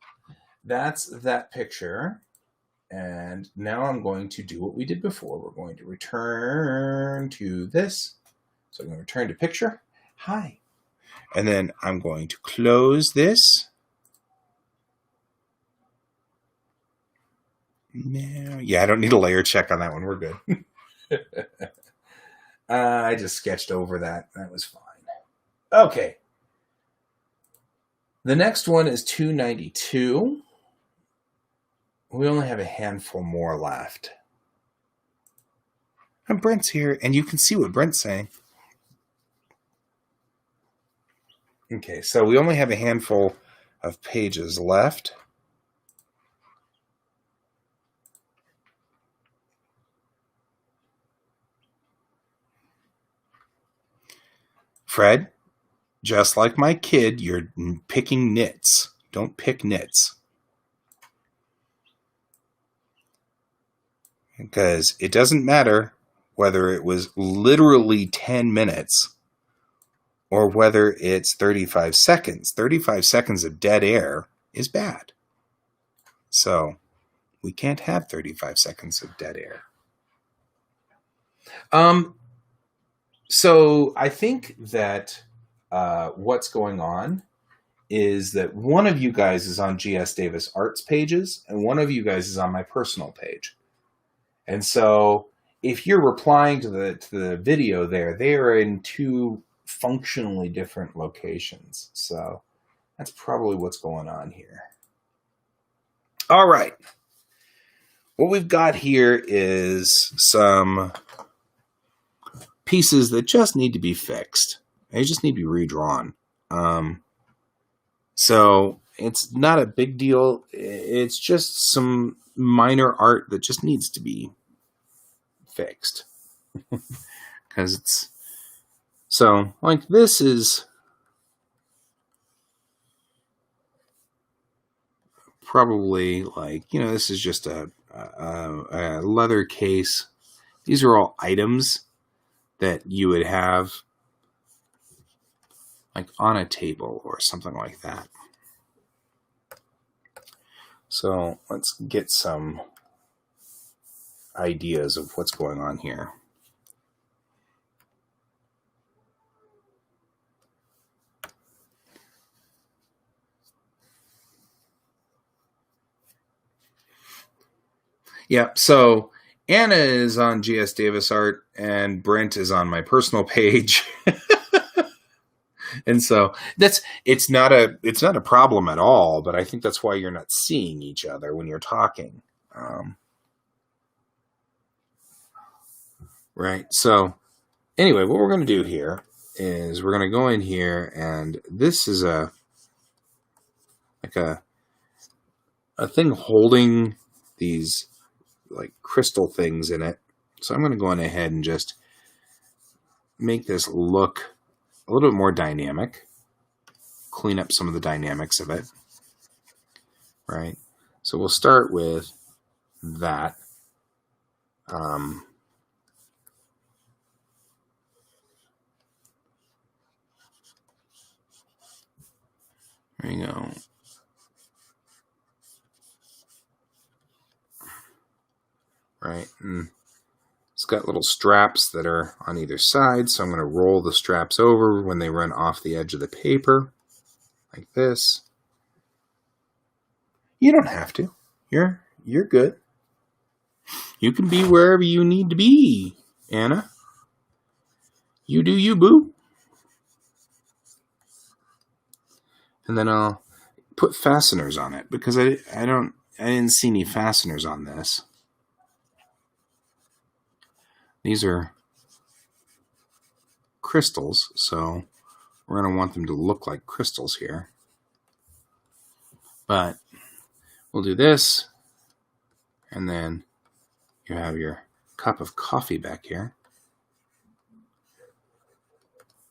[SPEAKER 1] that's that picture. And now I'm going to do what we did before. We're going to return to this. So I'm going to return to picture. Hi. And then I'm going to close this. No, yeah, I don't need a layer check on that one. We're good. I just sketched over that. That was fine. Okay. The next one is 292. We only have a handful more left. And Brent's here, and you can see what Brent's saying. Okay, so we only have a handful of pages left. Fred, just like my kid, you're picking nits. Don't pick nits. Because it doesn't matter whether it was literally 10 minutes or whether it's 35 seconds. 35 seconds of dead air is bad. So we can't have 35 seconds of dead air. So I think that what's going on is that one of you guys is on GS Davis Arts pages and one of you guys is on my personal page. And so if you're replying to the video there, they are in two functionally different locations. So that's probably what's going on here. All right. What we've got here is some pieces that just need to be fixed. They just need to be redrawn. So it's not a big deal. It's just some minor art that just needs to be fixed. Because it's... So, like, this is probably, like, this is just a leather case. These are all items that you would have like on a table or something like that. So let's get some ideas of what's going on here. Yeah, so Anna is on GS Davis Art, and Brent is on my personal page. And so it's not a problem at all, but I think that's why you're not seeing each other when you're talking. Right. So anyway, what we're going to do here is we're going to go in here, and this is a thing holding these like crystal things in it. So I'm going to go on ahead and just make this look a little bit more dynamic, clean up some of the dynamics of it, right? So we'll start with that. There you go. Right, and it's got little straps that are on either side, so I'm going to roll the straps over when they run off the edge of the paper, like this. You don't have to. You're good. You can be wherever you need to be, Anna. You do you, boo. And then I'll put fasteners on it, because I didn't see any fasteners on this. These are crystals, so we're going to want them to look like crystals here. But we'll do this, and then you have your cup of coffee back here,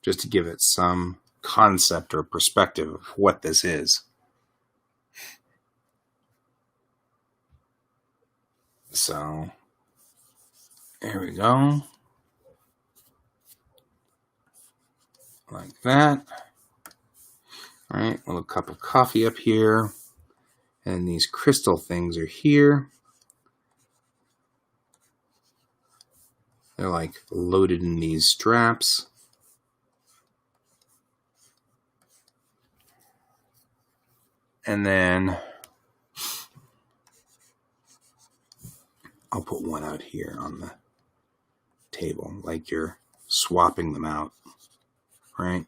[SPEAKER 1] just to give it some concept or perspective of what this is. So there we go. Like that. All right, a little cup of coffee up here. And these crystal things are here. They're like loaded in these straps. And then I'll put one out here on the table, like you're swapping them out, right?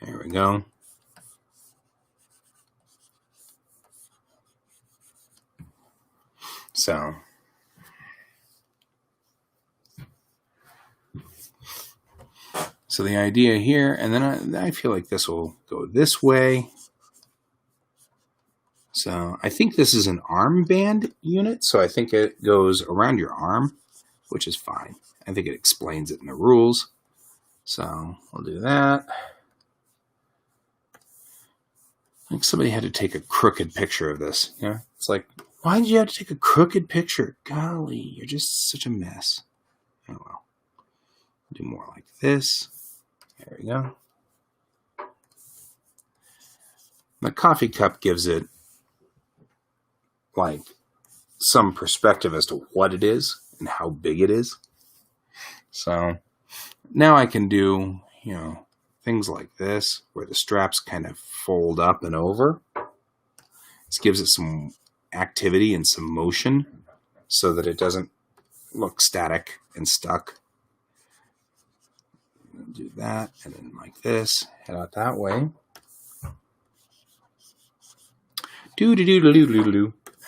[SPEAKER 1] There we go. So the idea here, and then I feel like this will go this way. So I think this is an armband unit, so I think it goes around your arm, which is fine. I think it explains it in the rules. So we'll do that. Like somebody had to take a crooked picture of this. You know? It's like, why did you have to take a crooked picture? Golly, you're just such a mess. Oh well. Do more like this. There we go. The coffee cup gives it like some perspective as to what it is and how big it is. So now I can do, things like this where the straps kind of fold up and over. This gives it some activity and some motion so that it doesn't look static and stuck. Do that, and then like this, head out that way.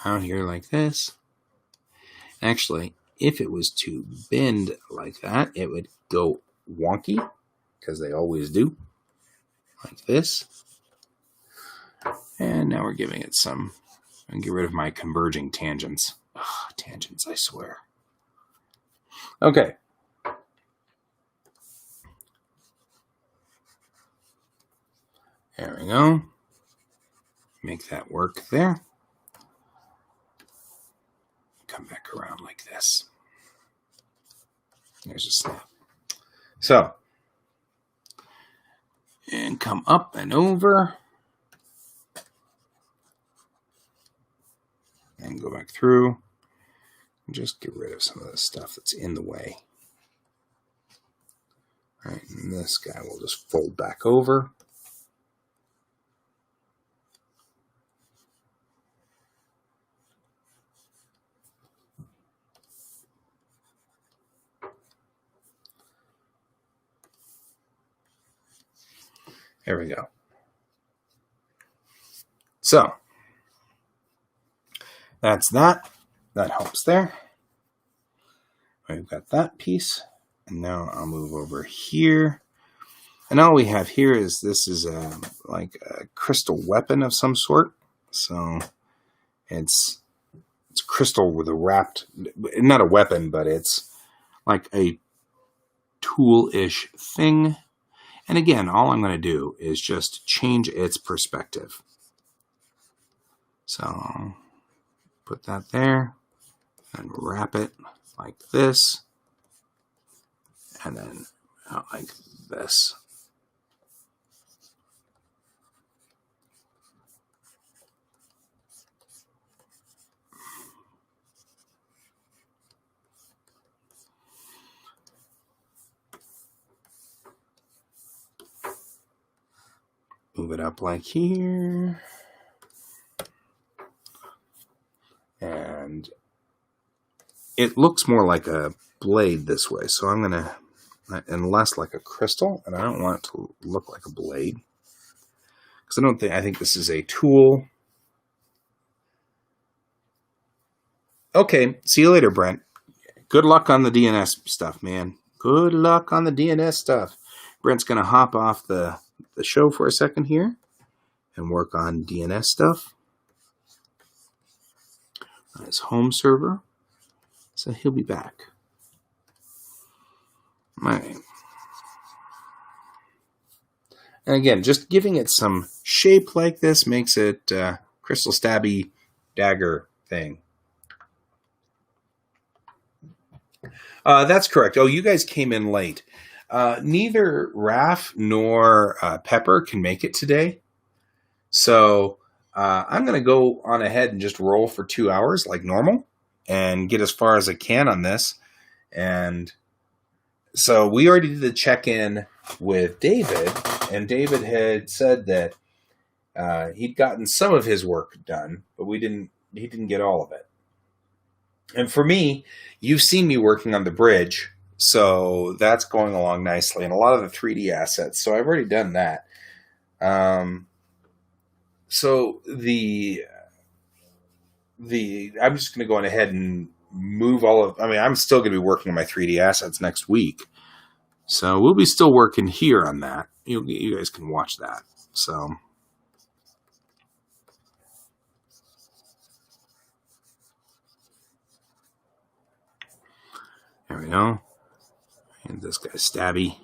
[SPEAKER 1] Out here like this. Actually, if it was to bend like that, it would go wonky, because they always do. Like this. And now we're giving it some, and get rid of my converging tangents. Ugh, tangents, I swear. Okay. There we go. Make that work there. Come back around like this. There's a snap. So, and come up and over. And go back through. And just get rid of some of the stuff that's in the way. All right, and this guy will just fold back over. There we go. So that's that. That helps there. We've got that piece. And now I'll move over here. And all we have here is this is like a crystal weapon of some sort. So it's crystal with a wrapped, not a weapon, but it's like a tool-ish thing. And again, all I'm going to do is just change its perspective. So put that there and wrap it like this. And then out like this. Move it up like here. And it looks more like a blade this way. So I'm going to, and less like a crystal. And I don't want it to look like a blade. Because I think this is a tool. Okay, see you later, Brent. Good luck on the DNS stuff, man. Good luck on the DNS stuff. Brent's going to hop off the show for a second here and work on DNS stuff on his home server. So he'll be back. All right. And again, just giving it some shape like this makes it crystal stabby dagger thing. That's correct. Oh, you guys came in late. Neither Raph nor Pepper can make it today. So I'm going to go on ahead and just roll for 2 hours like normal and get as far as I can on this. And so we already did the check-in with David, and David had said that he'd gotten some of his work done, but he didn't get all of it. And for me, you've seen me working on the bridge, so that's going along nicely, and a lot of the 3D assets. So I've already done that. So I'm just going to go on ahead and move I'm still going to be working on my 3D assets next week. So we'll be still working here on that. You guys can watch that. So there we go. And this guy's stabby.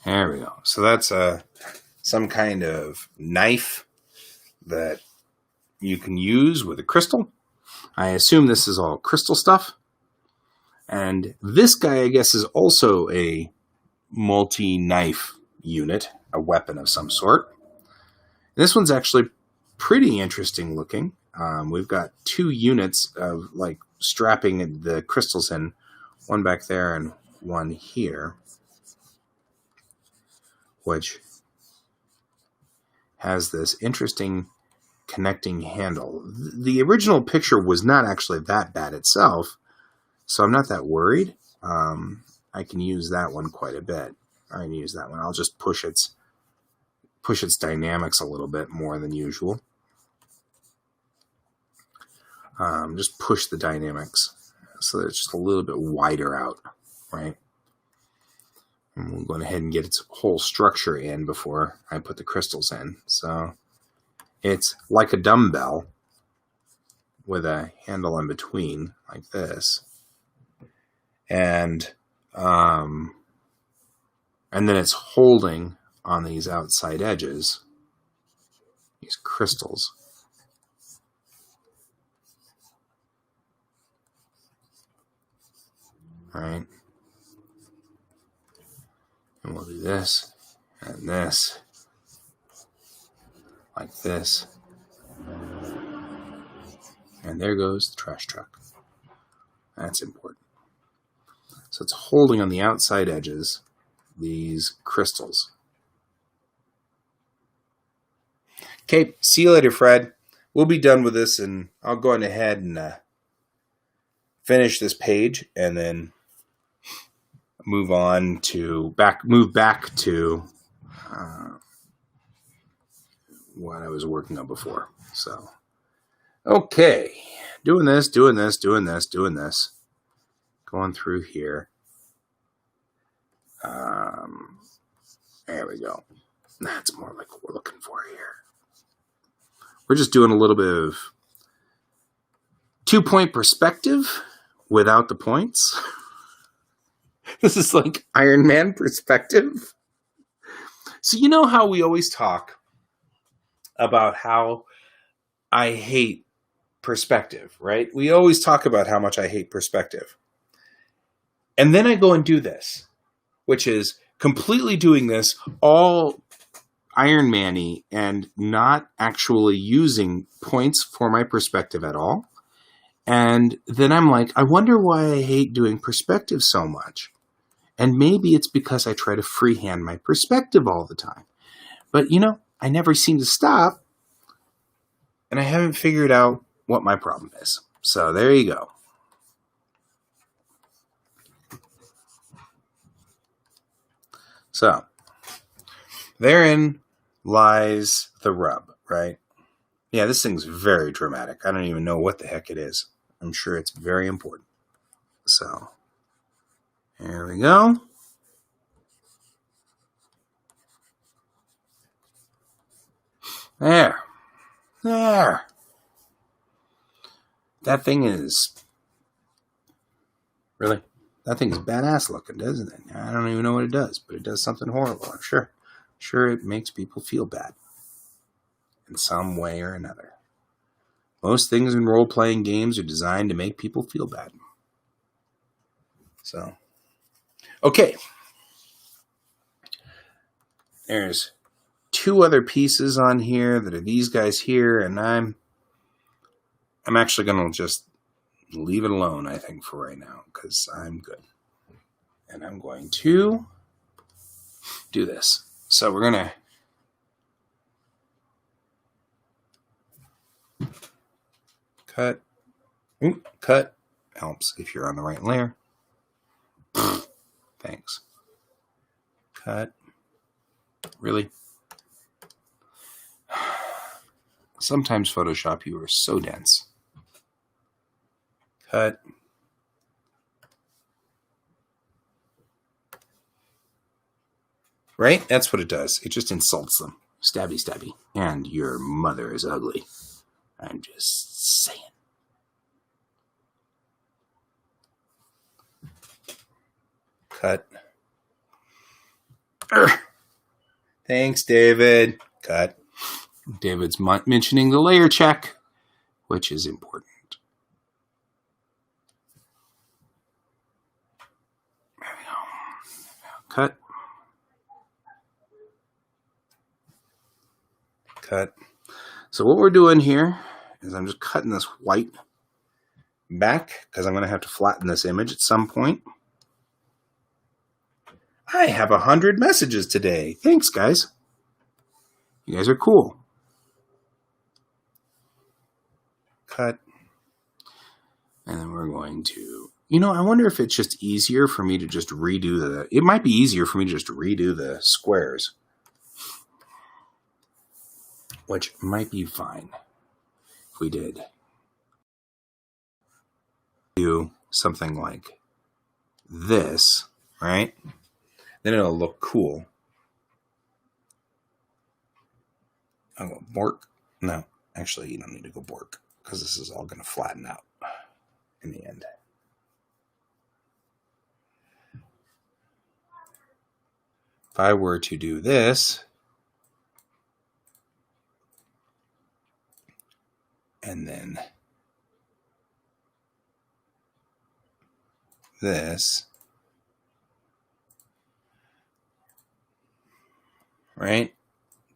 [SPEAKER 1] There we go. So that's some kind of knife that you can use with a crystal. I assume this is all crystal stuff. And this guy, I guess, is also a multi-knife unit, a weapon of some sort. And this one's actually pretty interesting looking. We've got 2 units of like strapping the crystals in, one back there and one here, which has this interesting connecting handle. The original picture was not actually that bad itself, so I'm not that worried. I can use that one quite a bit. I can use that one. I'll just push its dynamics a little bit more than usual. Just push the dynamics so that it's just a little bit wider out, right? And we'll go ahead and get its whole structure in before I put the crystals in. So it's like a dumbbell with a handle in between, like this. And then it's holding on these outside edges, these crystals. All right. And we'll do this and this, like this. And there goes the trash truck. That's important. So it's holding on the outside edges these crystals. Okay, see you later, Fred. We'll be done with this, and I'll go on ahead and finish this page and then move back to what I was working on before. So, okay, doing this, going through here. There we go. That's more like what we're looking for here. We're just doing a little bit of 2-point perspective without the points. This is like Iron Man perspective. So you know how we always talk about how I hate perspective, right? We always talk about how much I hate perspective. And then I go and do this, which is completely doing this all Iron Man-y and not actually using points for my perspective at all. And then I'm like, I wonder why I hate doing perspective so much. And maybe it's because I try to freehand my perspective all the time. But, you know, I never seem to stop. And I haven't figured out what my problem is. So there you go. So therein lies the rub, right? Yeah, this thing's very dramatic. I don't even know what the heck it is. I'm sure it's very important. So here we go. There. That thing is... Really? That thing's badass looking, doesn't it? I don't even know what it does, but it does something horrible, I'm sure. Sure, it makes people feel bad. In some way or another. Most things in role-playing games are designed to make people feel bad. So, okay. There's 2 other pieces on here that are these guys here, and I'm actually going to just leave it alone, I think, for right now, because I'm good. And I'm going to do this. So we're going to cut. Cut helps if you're on the right layer. Thanks. Cut. Really? Sometimes Photoshop, you are so dense. Cut. Right? That's what it does. It just insults them. Stabby, stabby. And your mother is ugly. I'm just saying. Cut. Thanks, David. Cut. David's mentioning the layer check, which is important. There we go. Cut. Cut. So what we're doing here is I'm just cutting this white back because I'm going to have to flatten this image at some point. I have 100 messages today. Thanks, guys. You guys are cool. Cut. And then we're going to... You know, I wonder if it's just easier for me to just redo the... It might be easier for me to just redo the squares. Which might be fine if we did do something like this, right? Then it'll look cool. I'll go bork. No, actually, you don't need to go bork because this is all going to flatten out in the end. If I were to do this, and then this, right?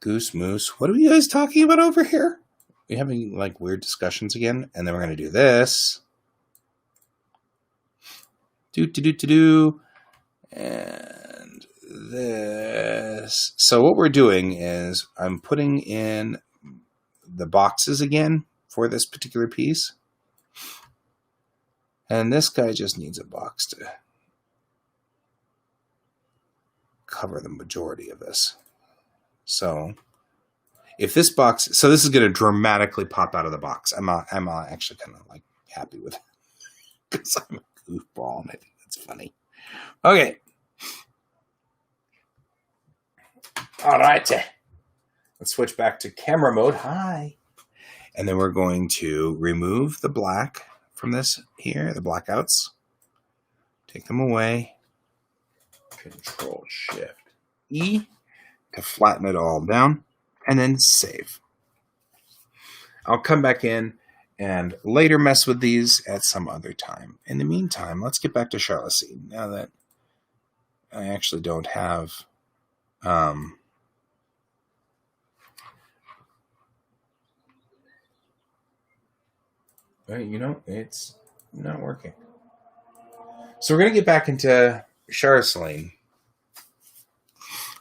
[SPEAKER 1] Goose moose. What are you guys talking about over here? We're having like weird discussions again. And then we're going to do this. And this. So what we're doing is I'm putting in the boxes again for this particular piece. And this guy just needs a box to cover the majority of this. So if this box, so this is going to dramatically pop out of the box. I'm actually kind of like happy with it because I'm a goofball and I think that's funny. Okay. All right. Let's switch back to camera mode. Hi. And then we're going to remove the black from this here, the blackouts. Take them away. Control-Shift-E to flatten it all down, and then save. I'll come back in and later mess with these at some other time. In the meantime, let's get back to Charlotte Seed now that I actually don't have you know, it's not working. So we're going to get back into Charlotte.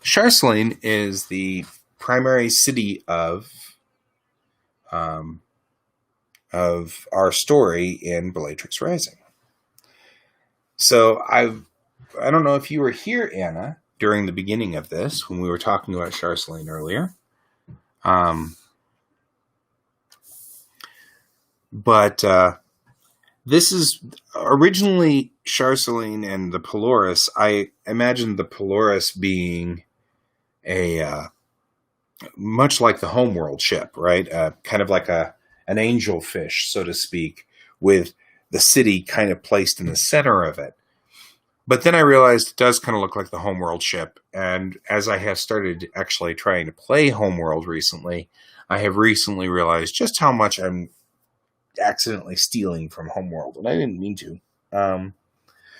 [SPEAKER 1] Charlotte is the primary city of our story in Bellatrix Rising. So I don't know if you were here, Anna, during the beginning of this when we were talking about Charlotte earlier. But this is originally Charlotte and the Polaris. I imagined the Polaris being a much like the Homeworld ship, right? Kind of like an angelfish, so to speak, with the city kind of placed in the center of it. But then I realized it does kind of look like the Homeworld ship. And as I have started actually trying to play Homeworld recently, I have recently realized just how much I'm accidentally stealing from Homeworld, and I didn't mean to.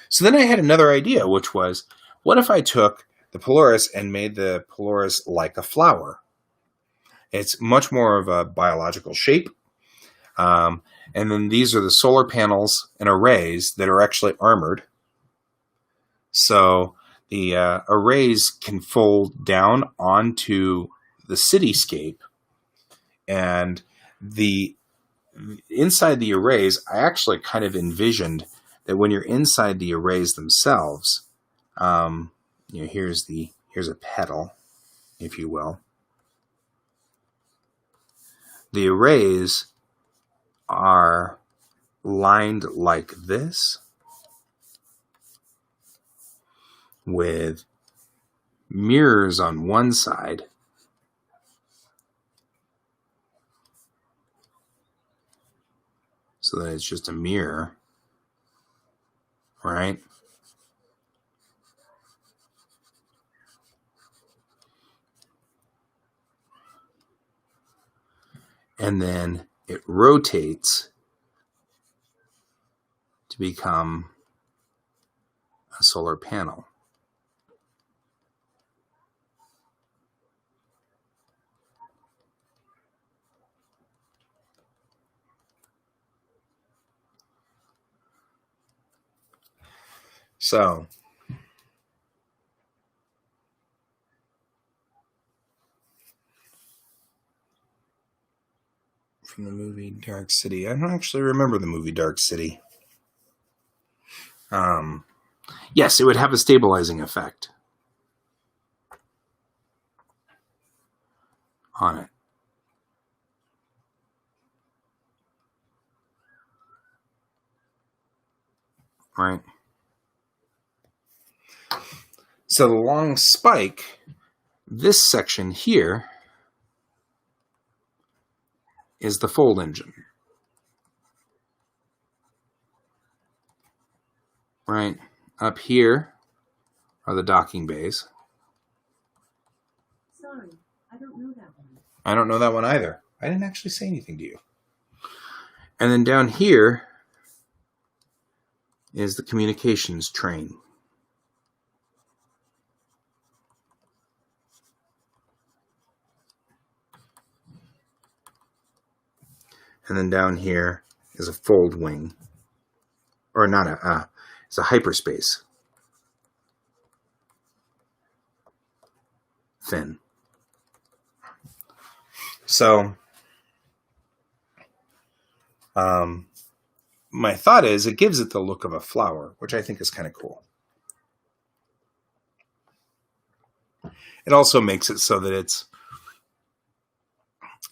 [SPEAKER 1] So then I had another idea, which was, what if I took the Polaris and made the Polaris like a flower? It's much more of a biological shape. And then these are the solar panels and arrays that are actually armored. So the arrays can fold down onto the cityscape, and the inside the arrays, I actually kind of envisioned that when you're inside the arrays themselves, here's a petal, if you will. The arrays are lined like this with mirrors on one side so that it's just a mirror, right? And then it rotates to become a solar panel. So from the movie Dark City, I don't actually remember the movie Dark City. Yes, it would have a stabilizing effect on it. Right? So the long spike, this section here, is the fold engine. Right? Up here are the docking bays.
[SPEAKER 2] Sorry, I don't know that one.
[SPEAKER 1] I don't know that one either. I didn't actually say anything to you. And then down here is the communications train. And then down here is a fold wing. Or not it's a hyperspace fin. So, my thought is it gives it the look of a flower, which I think is kind of cool. It also makes it so that it's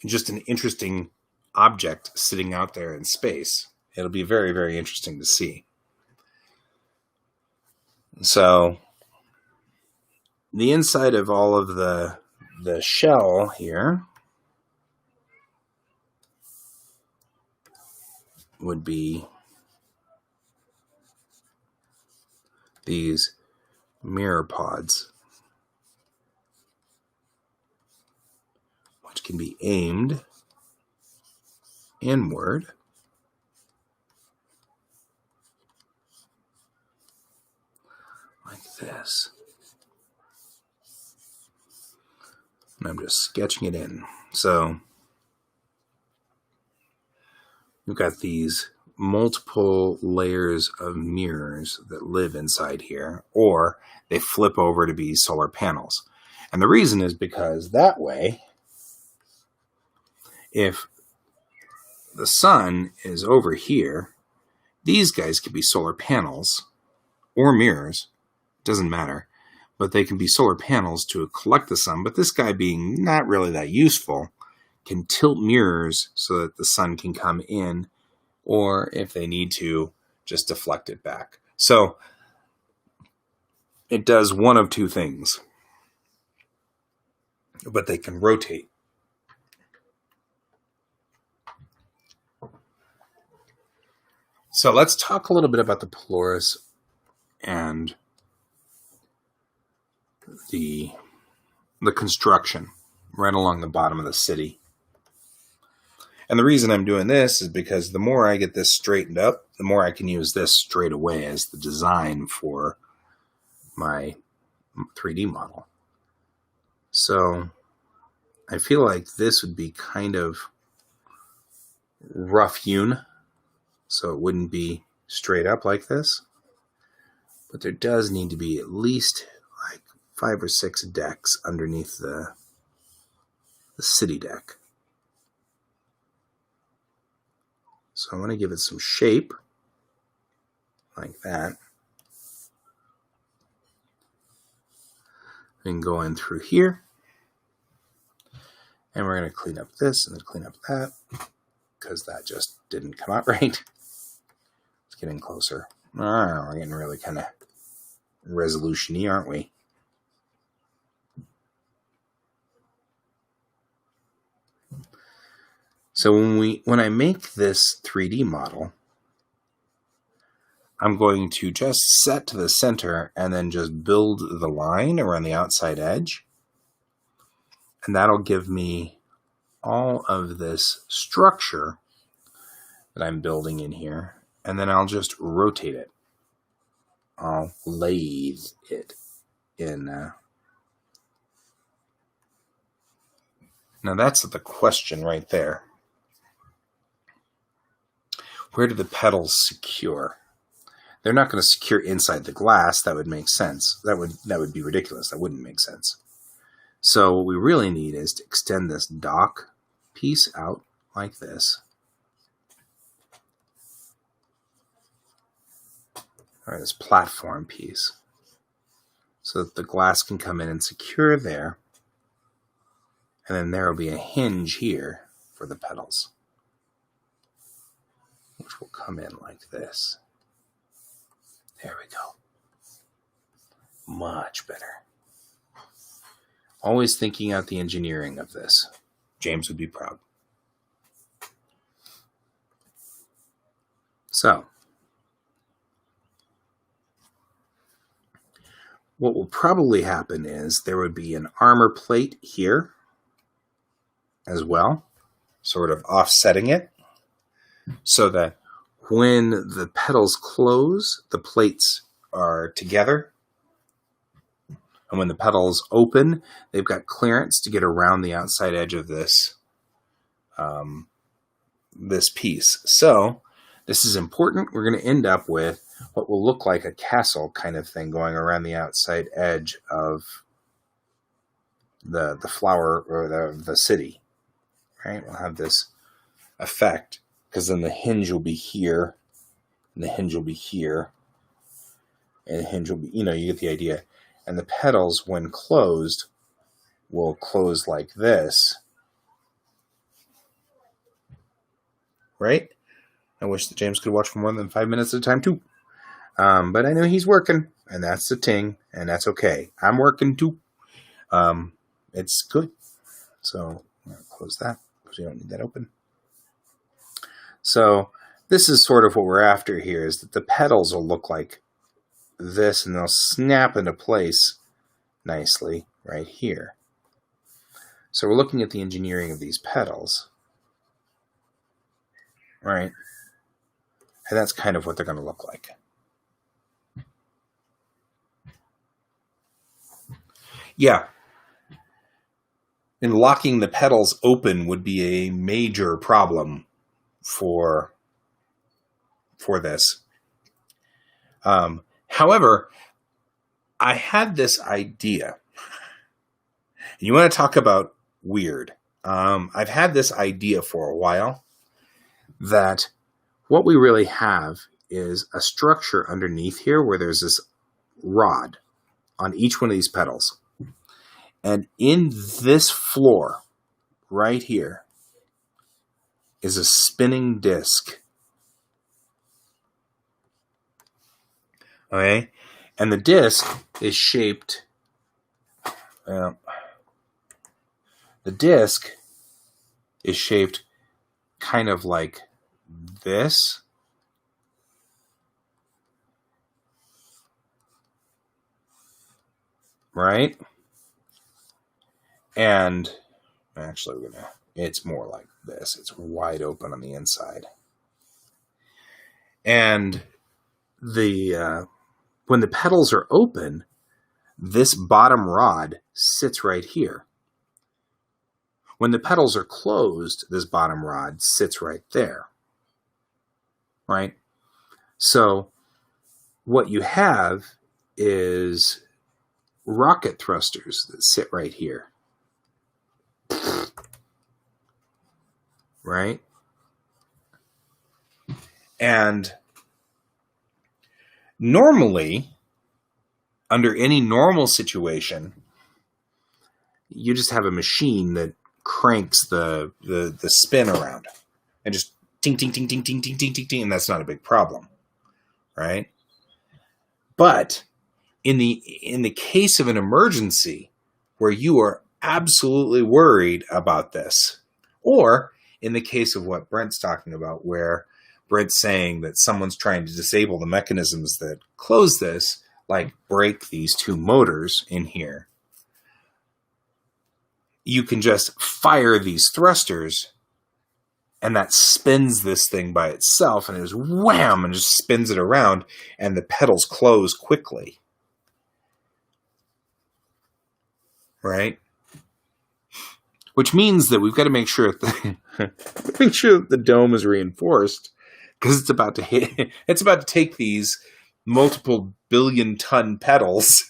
[SPEAKER 1] just an interesting object sitting out there in space. It'll be very, very interesting to see. So the inside of all of the shell here would be these mirror pods, which can be aimed inward like this. And I'm just sketching it in. So we've got these multiple layers of mirrors that live inside here, or they flip over to be solar panels. And the reason is because that way, if the sun is over here, these guys could be solar panels or mirrors, doesn't matter, but they can be solar panels to collect the sun. But this guy, being not really that useful, can tilt mirrors so that the sun can come in, or if they need to, just deflect it back. So it does one of two things, but they can rotate. So let's talk a little bit about the Polaris and the construction right along the bottom of the city. And the reason I'm doing this is because the more I get this straightened up, the more I can use this straight away as the design for my 3D model. So I feel like this would be kind of rough hewn, so it wouldn't be straight up like this. But there does need to be at least like 5 or 6 decks underneath the city deck. So I'm going to give it some shape, like that. And go in through here. And we're going to clean up this and then clean up that, because that just didn't come out right. It's getting closer. We're getting really kind of resolution-y, aren't we? So when I make this 3D model, I'm going to just set to the center and then just build the line around the outside edge. And that'll give me all of this structure that I'm building in here. And then I'll just rotate it. I'll lathe it in. Now that's the question right there. Where do the pedals secure? They're not going to secure inside the glass. That would make sense. That would be ridiculous. That wouldn't make sense. So what we really need is to extend this dock piece out like this. Or this platform piece. So that the glass can come in and secure there. And then there will be a hinge here for the pedals, which will come in like this. There we go. Much better. Always thinking out the engineering of this. James would be proud. So, what will probably happen is there would be an armor plate here as well, sort of offsetting it, so that when the pedals close, the plates are together. And when the pedals open, they've got clearance to get around the outside edge of this, this piece. So this is important. We're going to end up with what will look like a castle kind of thing going around the outside edge of the flower or the city. Right? We'll have this effect, because then the hinge will be here And the hinge will be here. And the hinge will be, you get the idea. And the petals, when closed, will close like this. Right? I wish that James could watch for more than 5 minutes at a time, too. But I know he's working, and that's the ting, and that's okay. I'm working, too. It's good. So I'm going to close that because we don't need that open. So this is sort of what we're after here, is that the petals will look like this, and they'll snap into place nicely right here. So we're looking at the engineering of these petals, right? And that's kind of what they're going to look like. Yeah. And locking the petals open would be a major problem for this. However, I had this idea. You want to talk about weird. I've had this idea for a while that what we really have is a structure underneath here where there's this rod on each one of these petals. And in this floor right here is a spinning disc. Okay? And the disc is shaped... the disc is shaped kind of like this. Right? And actually, it's more like this. It's wide open on the inside. And when the petals are open, this bottom rod sits right here. When the petals are closed, this bottom rod sits right there. Right? So what you have is rocket thrusters that sit right here. Right? And normally, under any normal situation, you just have a machine that cranks the spin around and just ting, ting, ting, ting, ting, ting, ting, ting, ting, and that's not a big problem. Right? But in the case of an emergency where you are absolutely worried about this, or in the case of what Brent's talking about, where Brent's saying that someone's trying to disable the mechanisms that close this, like break these two motors in here, you can just fire these thrusters and that spins this thing by itself, and it just wham, and just spins it around, and the petals close quickly. Right? Which means that we've got to make sure that the dome is reinforced, because it's about to take these multiple billion-ton petals,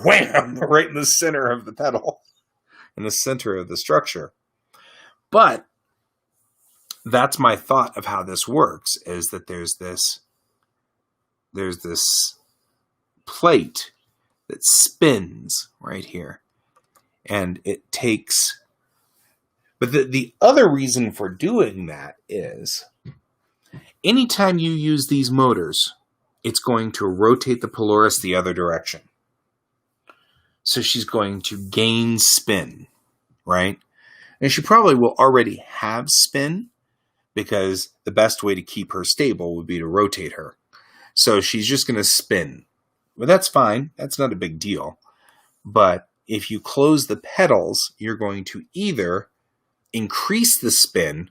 [SPEAKER 1] wham, right in the center of the petal, in the center of the structure. But that's my thought of how this works, is that there's this plate that spins right here, and it takes... But the other reason for doing that is anytime you use these motors, it's going to rotate the polaris the other direction. So she's going to gain spin, right? And she probably will already have spin, because the best way to keep her stable would be to rotate her. So she's just going to spin. But that's fine. That's not a big deal. But if you close the petals, you're going to either increase the spin,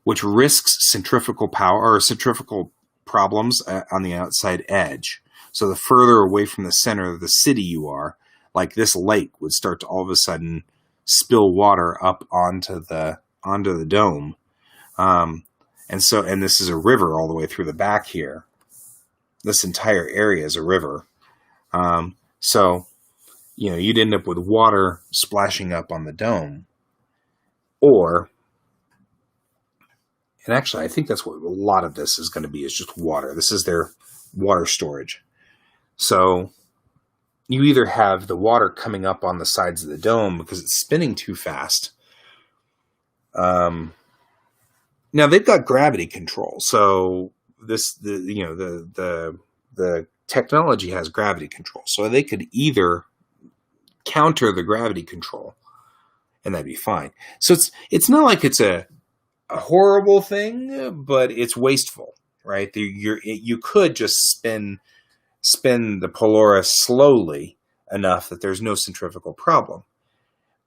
[SPEAKER 1] which risks centrifugal power or centrifugal problems on the outside edge. So the further away from the center of the city you are, like this lake would start to all of a sudden spill water up onto the dome. And this is a river all the way through the back here. This entire area is a river. So, you'd end up with water splashing up on the dome. Or, And actually, I think that's what a lot of this is going to be, is just water. This is their water storage. So you either have the water coming up on the sides of the dome because it's spinning too fast. Now they've got gravity control, so the technology has gravity control, so they could either counter the gravity control, and that'd be fine. So it's not like it's a horrible thing, but it's wasteful, right? You could just spin the Polaris slowly enough that there's no centrifugal problem.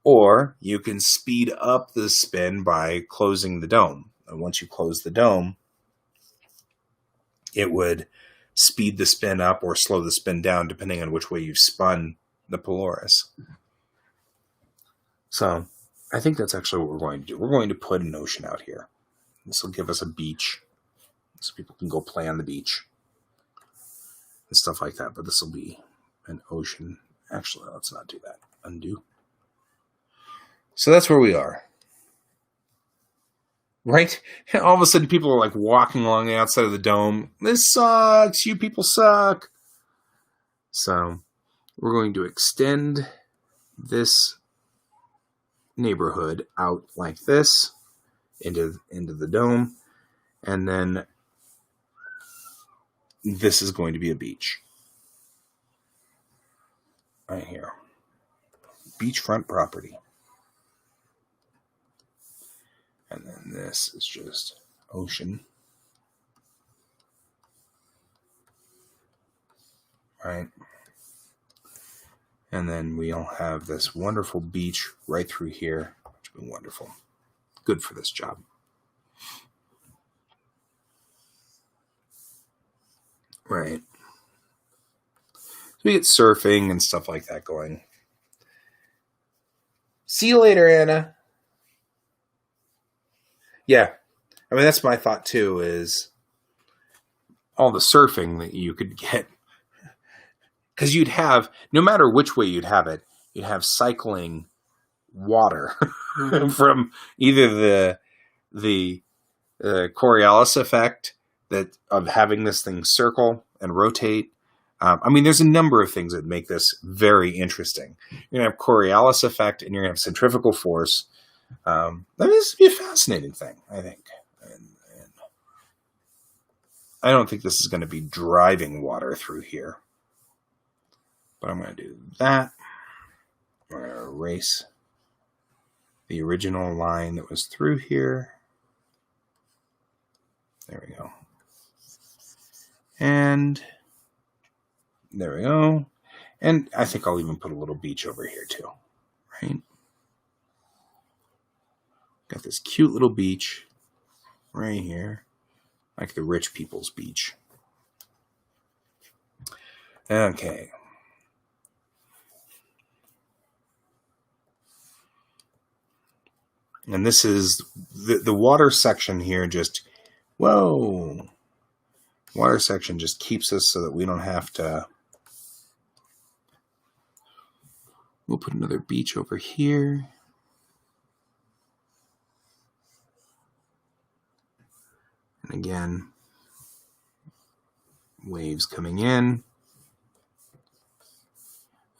[SPEAKER 1] Or you can speed up the spin by closing the dome. And once you close the dome, it would speed the spin up or slow the spin down depending on which way you've spun the Polaris. So I think that's actually what we're going to do. We're going to put an ocean out here. This will give us a beach so people can go play on the beach and stuff like that. But this will be an ocean. Actually, let's not do that. Undo. So that's where we are. Right? All of a sudden people are like walking along the outside of the dome. This sucks. You people suck. So we're going to extend this neighborhood out like this into the dome. And then this is going to be a beach. Right here. Beachfront property. And then this is just ocean. Right? And then we'll have this wonderful beach right through here, which will be wonderful. Good for this job. Right. So we get surfing and stuff like that going. See you later, Anna. Yeah. I mean, that's my thought too, is all the surfing that you could get. Because you'd have, no matter which way you'd have it, you'd have cycling water from either the Coriolis effect that of having this thing circle and rotate. I mean, there's a number of things that make this very interesting. You're going to have Coriolis effect, and you're going to have centrifugal force. This would be a fascinating thing, I think. And I don't think this is going to be driving water through here. But I'm going to do that. I'm going to erase the original line that was through here. There we go. And there we go. And I think I'll even put a little beach over here too. Right? Got this cute little beach right here. Like the rich people's beach. Okay. And this is the water section here just, whoa. Water section just keeps us so that we don't have to. We'll put another beach over here. And again, waves coming in.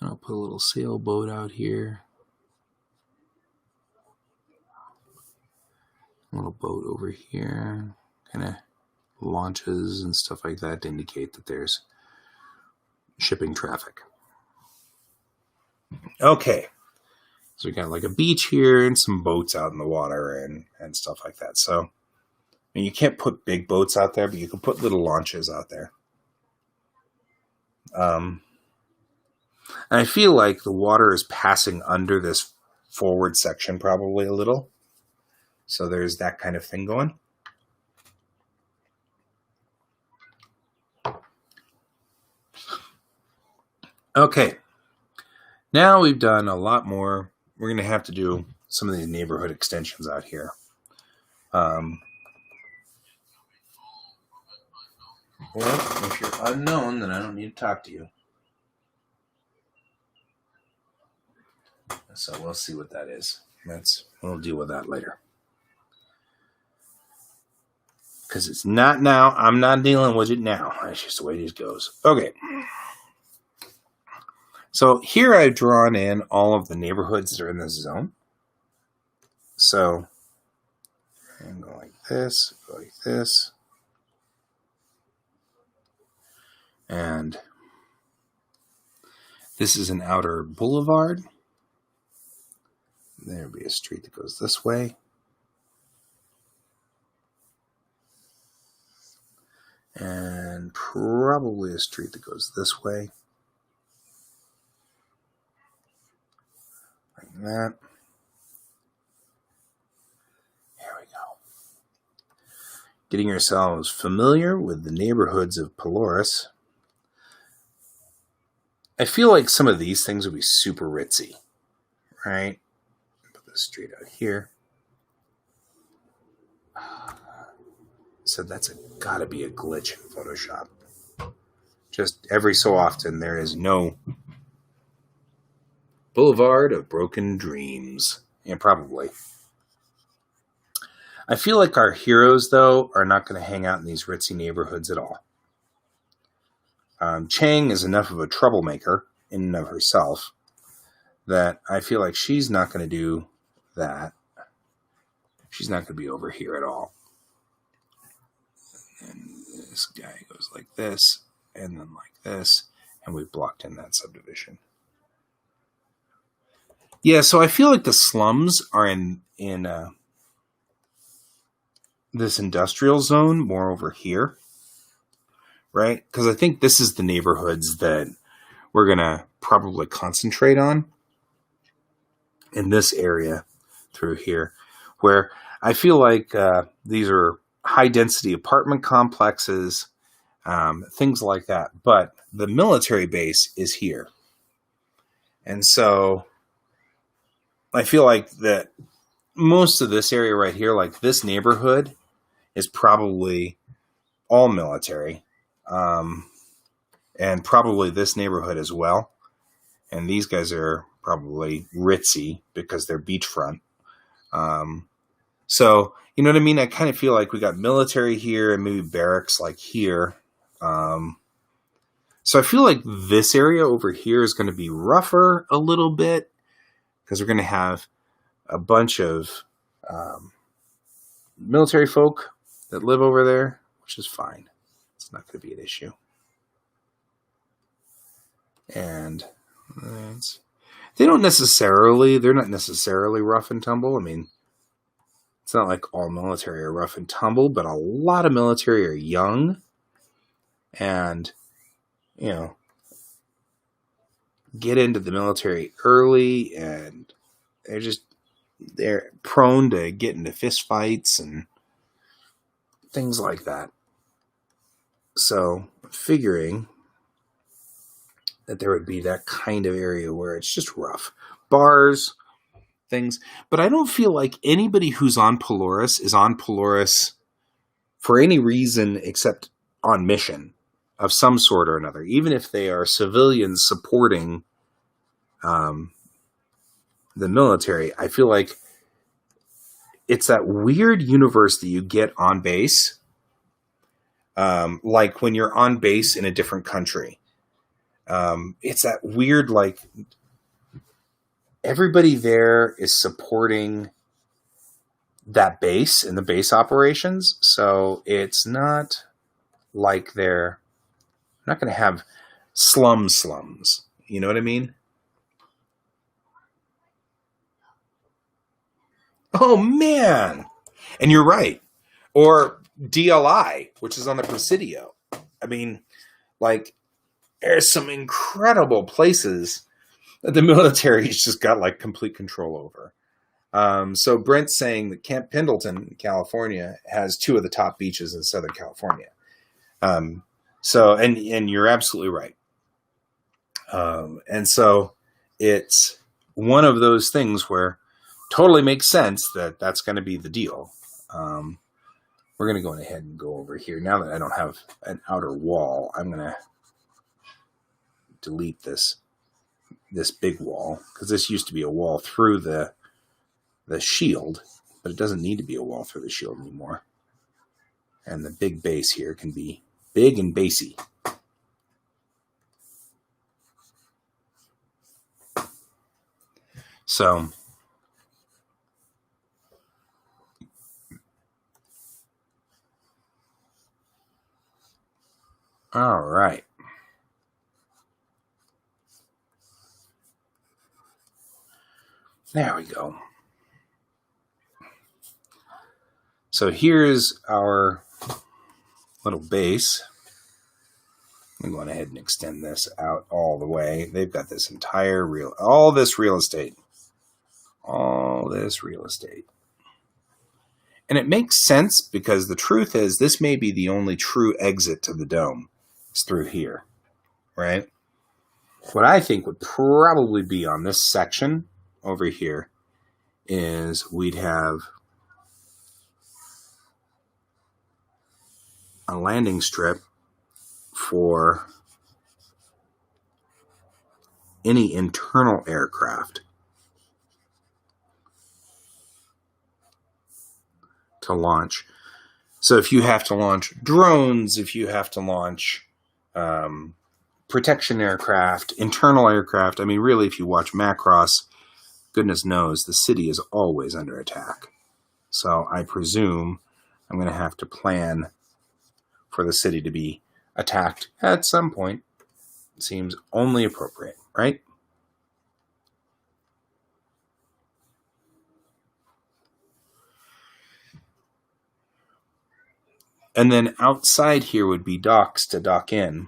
[SPEAKER 1] And I'll put a little sailboat out here. A little boat over here. Kind of launches and stuff like that to indicate that there's shipping traffic. Okay. So we got like a beach here and some boats out in the water and stuff like that. So, I mean, you can't put big boats out there, but you can put little launches out there. And I feel like the water is passing under this forward section probably a little. So there's that kind of thing going. Okay. Now we've done a lot more. We're going to have to do some of these neighborhood extensions out here. Well, if you're unknown, then I don't need to talk to you. So we'll see what that is. We'll deal with that later. Because it's not now. I'm not dealing with it now. That's just the way it goes. Okay. So here I've drawn in all of the neighborhoods that are in this zone. So I'm going like this, go like this. And this is an outer boulevard. There'll be a street that goes this way. And probably a street that goes this way. Like that. There we go. Getting yourselves familiar with the neighborhoods of Pelorus. I feel like some of these things would be super ritzy, right? Put this street out here. So that's gotta be a glitch in Photoshop. Just every so often there is no Boulevard of Broken Dreams. Yeah, probably. I feel like our heroes, though, are not going to hang out in these ritzy neighborhoods at all. Chang is enough of a troublemaker in and of herself that I feel like she's not going to do that. She's not going to be over here at all. And this guy goes like this, and then like this, and we've blocked in that subdivision. Yeah, so I feel like the slums are in this industrial zone more over here, right? Because I think this is the neighborhoods that we're going to probably concentrate on in this area through here, where I feel like these are high-density apartment complexes, things like that. But the military base is here. And so I feel like that most of this area right here, like this neighborhood, is probably all military. And probably this neighborhood as well. And these guys are probably ritzy because they're beachfront. So, you know what I mean? I kind of feel like we got military here and maybe barracks like here. So I feel like this area over here is going to be rougher a little bit because we're going to have a bunch of military folk that live over there, which is fine. It's not going to be an issue. And they're not necessarily rough and tumble. I mean, it's not like all military are rough and tumble, but a lot of military are young and, you know, get into the military early, and they're prone to get into fist fights and things like that. So figuring that there would be that kind of area where it's just rough. Bars, things. But I don't feel like anybody who's on Pelorus is on Pelorus for any reason except on mission of some sort or another. Even if they are civilians supporting the military, I feel like it's that weird universe that you get on base. Like when you're on base in a different country. It's that weird, like, everybody there is supporting that base and the base operations. So it's not like they're not going to have slums. You know what I mean? Oh, man. And you're right. Or DLI, which is on the Presidio. I mean, like, there's some incredible places that the military's just got like complete control over. So Brent's saying that Camp Pendleton, California, has 2 of the top beaches in Southern California. So you're absolutely right. And so it's one of those things where totally makes sense that that's going to be the deal. We're going to go ahead and go over here. Now that I don't have an outer wall, I'm going to delete this big wall, because this used to be a wall through the shield, but it doesn't need to be a wall through the shield anymore. And the big base here can be big and bassy. So, all right. There we go. So here's our little base. I'm going ahead and extend this out all the way. They've got this entire all this real estate. All this real estate. And it makes sense because the truth is this may be the only true exit to the dome. It's through here, right? What I think would probably be on this section over here is we'd have a landing strip for any internal aircraft to launch. So if you have to launch drones, if you have to launch protection aircraft, internal aircraft, I mean, really, if you watch Macross, goodness knows the city is always under attack. So I presume I'm going to have to plan for the city to be attacked at some point. It seems only appropriate, right? And then outside here would be docks to dock in.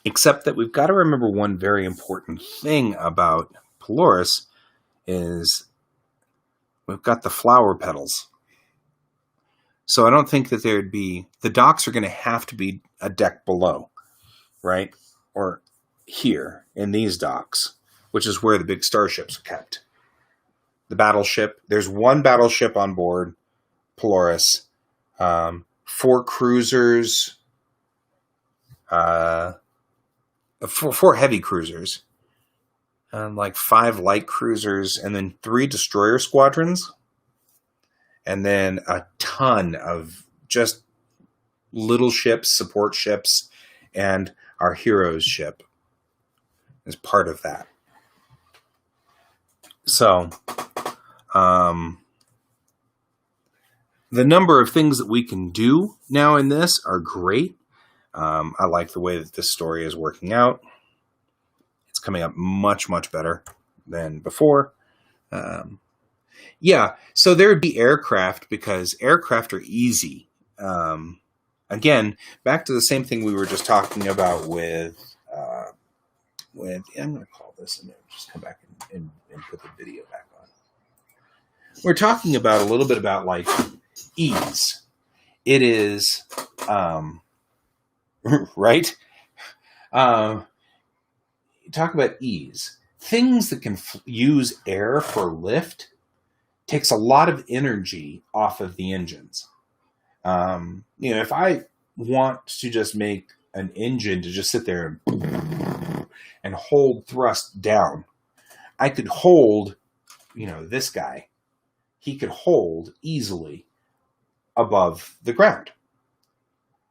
[SPEAKER 1] Except that we've got to remember one very important thing about Pelorus is we've got the flower petals. So I don't think that there'd be... The docks are going to have to be a deck below, right? Or here in these docks, which is where the big starships are kept. The battleship. There's one battleship on board Pelorus. 4 cruisers, 4 heavy cruisers, and like 5 light cruisers, and then 3 destroyer squadrons, and then a ton of just little ships, support ships, and our hero's ship is part of that. So, the number of things that we can do now in this are great. I like the way that this story is working out. It's coming up much, much better than before. Yeah, so there would be aircraft because aircraft are easy. Again, back to the same thing we were just talking about with I'm going to call this and then just come back and put the video back on. We're talking about a little bit about like ease. It is, right? Talk about ease. Things that can use air for lift takes a lot of energy off of the engines. If I want to just make an engine to just sit there and hold thrust down, I could hold, this guy. He could hold easily above the ground,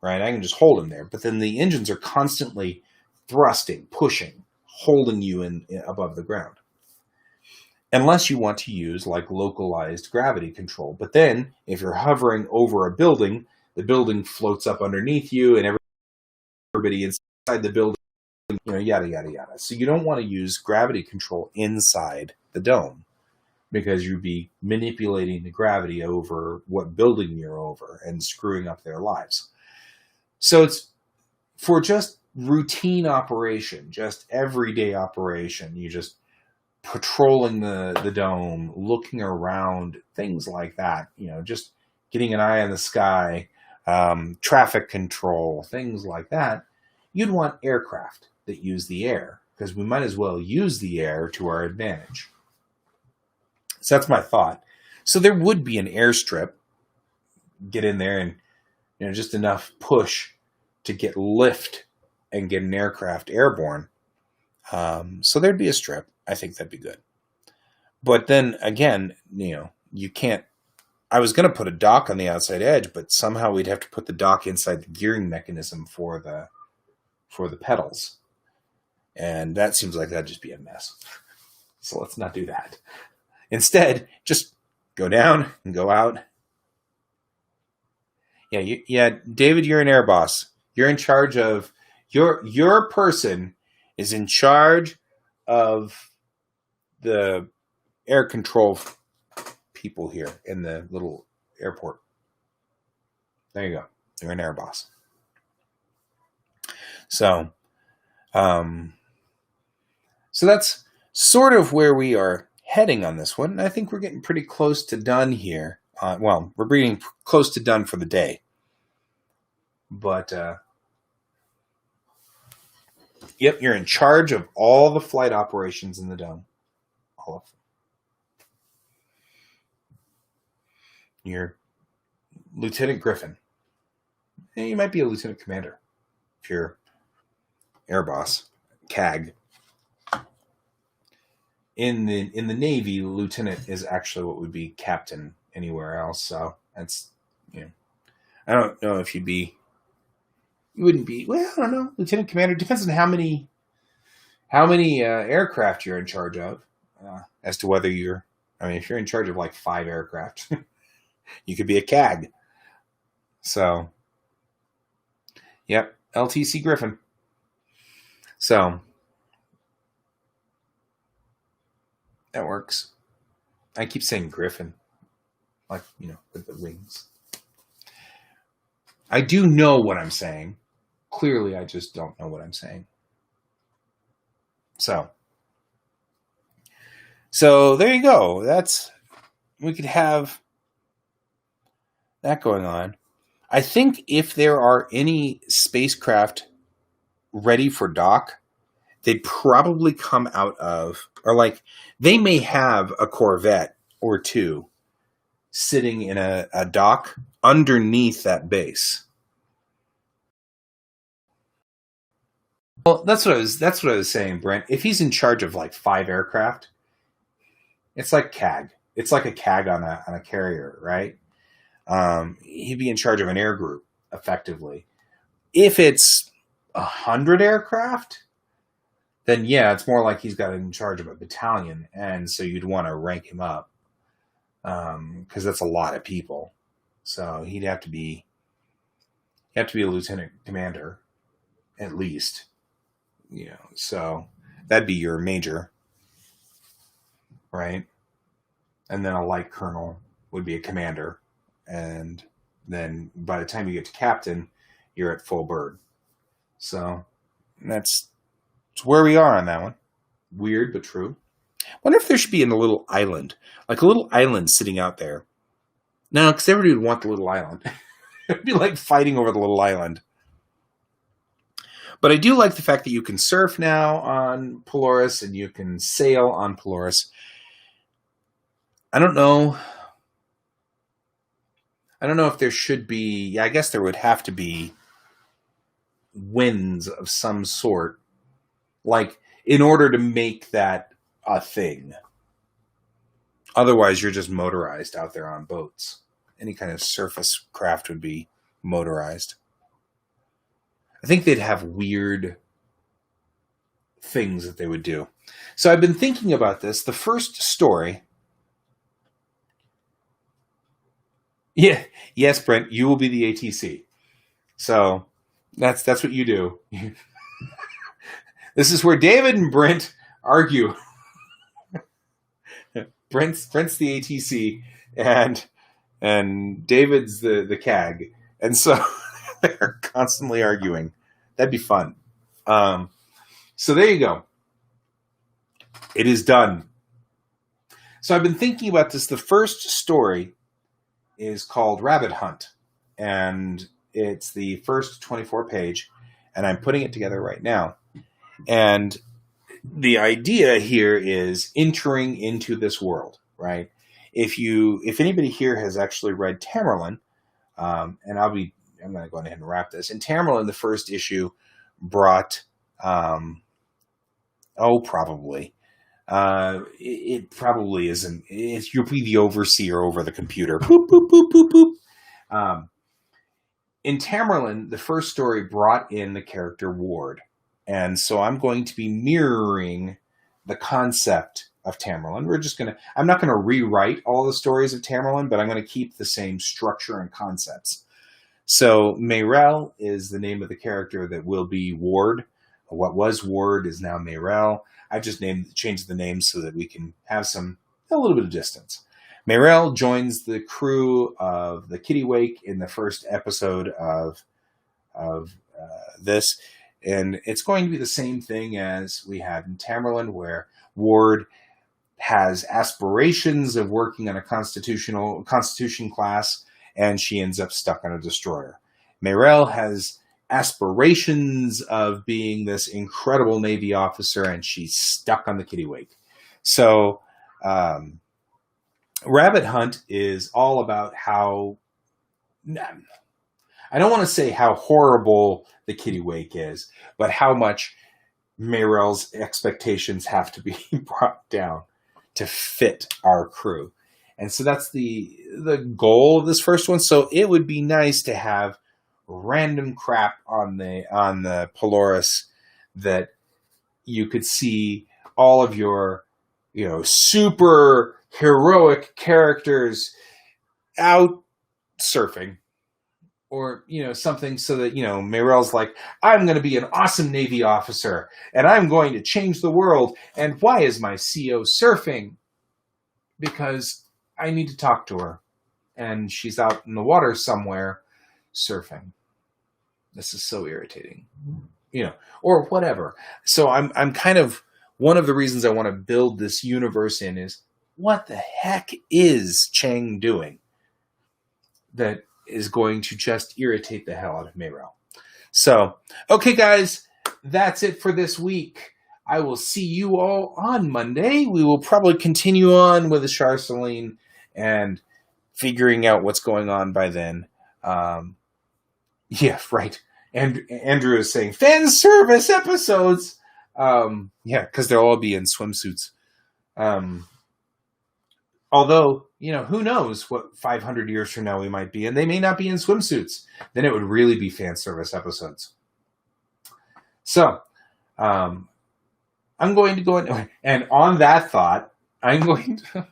[SPEAKER 1] right? I can just hold him there. But then the engines are constantly thrusting, pushing, holding you in above the ground. Unless you want to use like localized gravity control. But then if you're hovering over a building, the building floats up underneath you and everybody inside the building, yada, yada, yada. So you don't want to use gravity control inside the dome because you'd be manipulating the gravity over what building you're over and screwing up their lives. So it's for just routine operation, just everyday operation. You just patrolling the dome, looking around, things like that, just getting an eye on the sky, traffic control, things like that. You'd want aircraft that use the air because we might as well use the air to our advantage. So that's my thought. So there would be an airstrip, get in there and, just enough push to get lift and get an aircraft airborne. So there'd be a strip. I think that'd be good. But then again, you can't I was going to put a dock on the outside edge, but somehow we'd have to put the dock inside the gearing mechanism for the pedals. And that seems like that'd just be a mess. So let's not do that. Instead, just go down and go out. Yeah, David, you're an air boss. You're in charge of your person is in charge of the air control people here in the little airport. There you go. You're an air boss. So that's sort of where we are heading on this one. I think we're getting pretty close to done here. We're getting close to done for the day. But, yep, you're in charge of all the flight operations in the dome. All of them. You're Lieutenant Griffin. You might be a lieutenant commander if you're air boss, CAG. In the Navy, lieutenant is actually what would be captain anywhere else. So that's, I don't know if you wouldn't be. Well, I don't know. Lieutenant commander depends on how many aircraft you're in charge of, as to whether you're. I mean, if you're in charge of like 5 aircraft. You could be a CAG. So, yep, LTC Griffin. So, that works. I keep saying Griffin. Like, with the wings. I do know what I'm saying. Clearly, I just don't know what I'm saying. So there you go. We could have that going on. I think if there are any spacecraft ready for dock, they'd probably come out of, or like, they may have a Corvette or 2 sitting in a dock underneath that base. Well, that's what I was saying, Brent. If he's in charge of like 5 aircraft, it's like CAG. It's like a CAG on a carrier, right? He'd be in charge of an air group, effectively. If it's 100 aircraft, then yeah, it's more like he's got in charge of a battalion, and so you'd want to rank him up, because that's a lot of people. So he'd have to be a lieutenant commander, at least. So that'd be your major, right? And then a light colonel would be a commander. And then by the time you get to captain, you're at full bird. So that's where we are on that one. Weird, but true. Wonder if there should be a little island, like a little island sitting out there. No, because everybody would want the little island. It'd be like fighting over the little island. But I do like the fact that you can surf now on Polaris and you can sail on Polaris. I don't know if there should be. Yeah, I guess there would have to be winds of some sort, like, in order to make that a thing. Otherwise, you're just motorized out there on boats. Any kind of surface craft would be motorized. I think they'd have weird things that they would do. So I've been thinking about this. The first story. Yeah. Yes, Brent, you will be the ATC. So that's what you do. This is where David and Brent argue. Brent's the ATC and David's the CAG. And so they're constantly arguing. That'd be fun. So there you go. It is done. So I've been thinking about this. The first story is called Rabbit Hunt. And it's the first 24 page. And I'm putting it together right now. And the idea here is entering into this world, right? If anybody here has actually read Tamerlane, and I'm going to go ahead and wrap this. In Tamerlane, the first issue brought, probably It probably isn't. You'll be the overseer over the computer. Boop, boop, boop, boop, boop. In Tamerlane, the first story brought in the character Ward. And so I'm going to be mirroring the concept of Tamerlane. I'm not going to rewrite all the stories of Tamerlane, but I'm going to keep the same structure and concepts. So Mayrel is the name of the character that will be Ward. What was Ward is now Mayrel. I've just changed the name so that we can have a little bit of distance. Mayrel joins the crew of the Kittiwake in the first episode of this, and it's going to be the same thing as we had in Tamerlane, where Ward has aspirations of working on a Constitution class, and she ends up stuck on a destroyer. Mayrel has aspirations of being this incredible Navy officer, and she's stuck on the Kittiwake. So Rabbit Hunt is all about how, I don't want to say how horrible the Kittiwake is, but how much Mayrel's expectations have to be brought down to fit our crew. And so that's the goal of this first one. So it would be nice to have random crap on the Polaris that you could see all of your, super heroic characters out surfing, or something, so that Mayrel's like, I'm going to be an awesome Navy officer and I'm going to change the world. And why is my CO surfing? Because I need to talk to her, and she's out in the water somewhere surfing. This is so irritating, or whatever. So I'm kind of, one of the reasons I want to build this universe in is, what the heck is Chang doing that is going to just irritate the hell out of Mayrel? So, okay, guys, that's it for this week. I will see you all on Monday. We will probably continue on with the Charceline and figuring out what's going on by then. Yeah, right. And Andrew is saying fan service episodes. Yeah, because they'll all be in swimsuits. Although, who knows what 500 years from now we might be, and they may not be in swimsuits. Then it would really be fan service episodes. So, I'm going to go in, and on that thought, I'm going to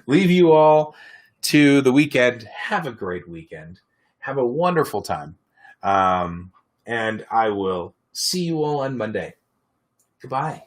[SPEAKER 1] leave you all to the weekend. Have a great weekend. Have a wonderful time. And I will see you all on Monday. Goodbye.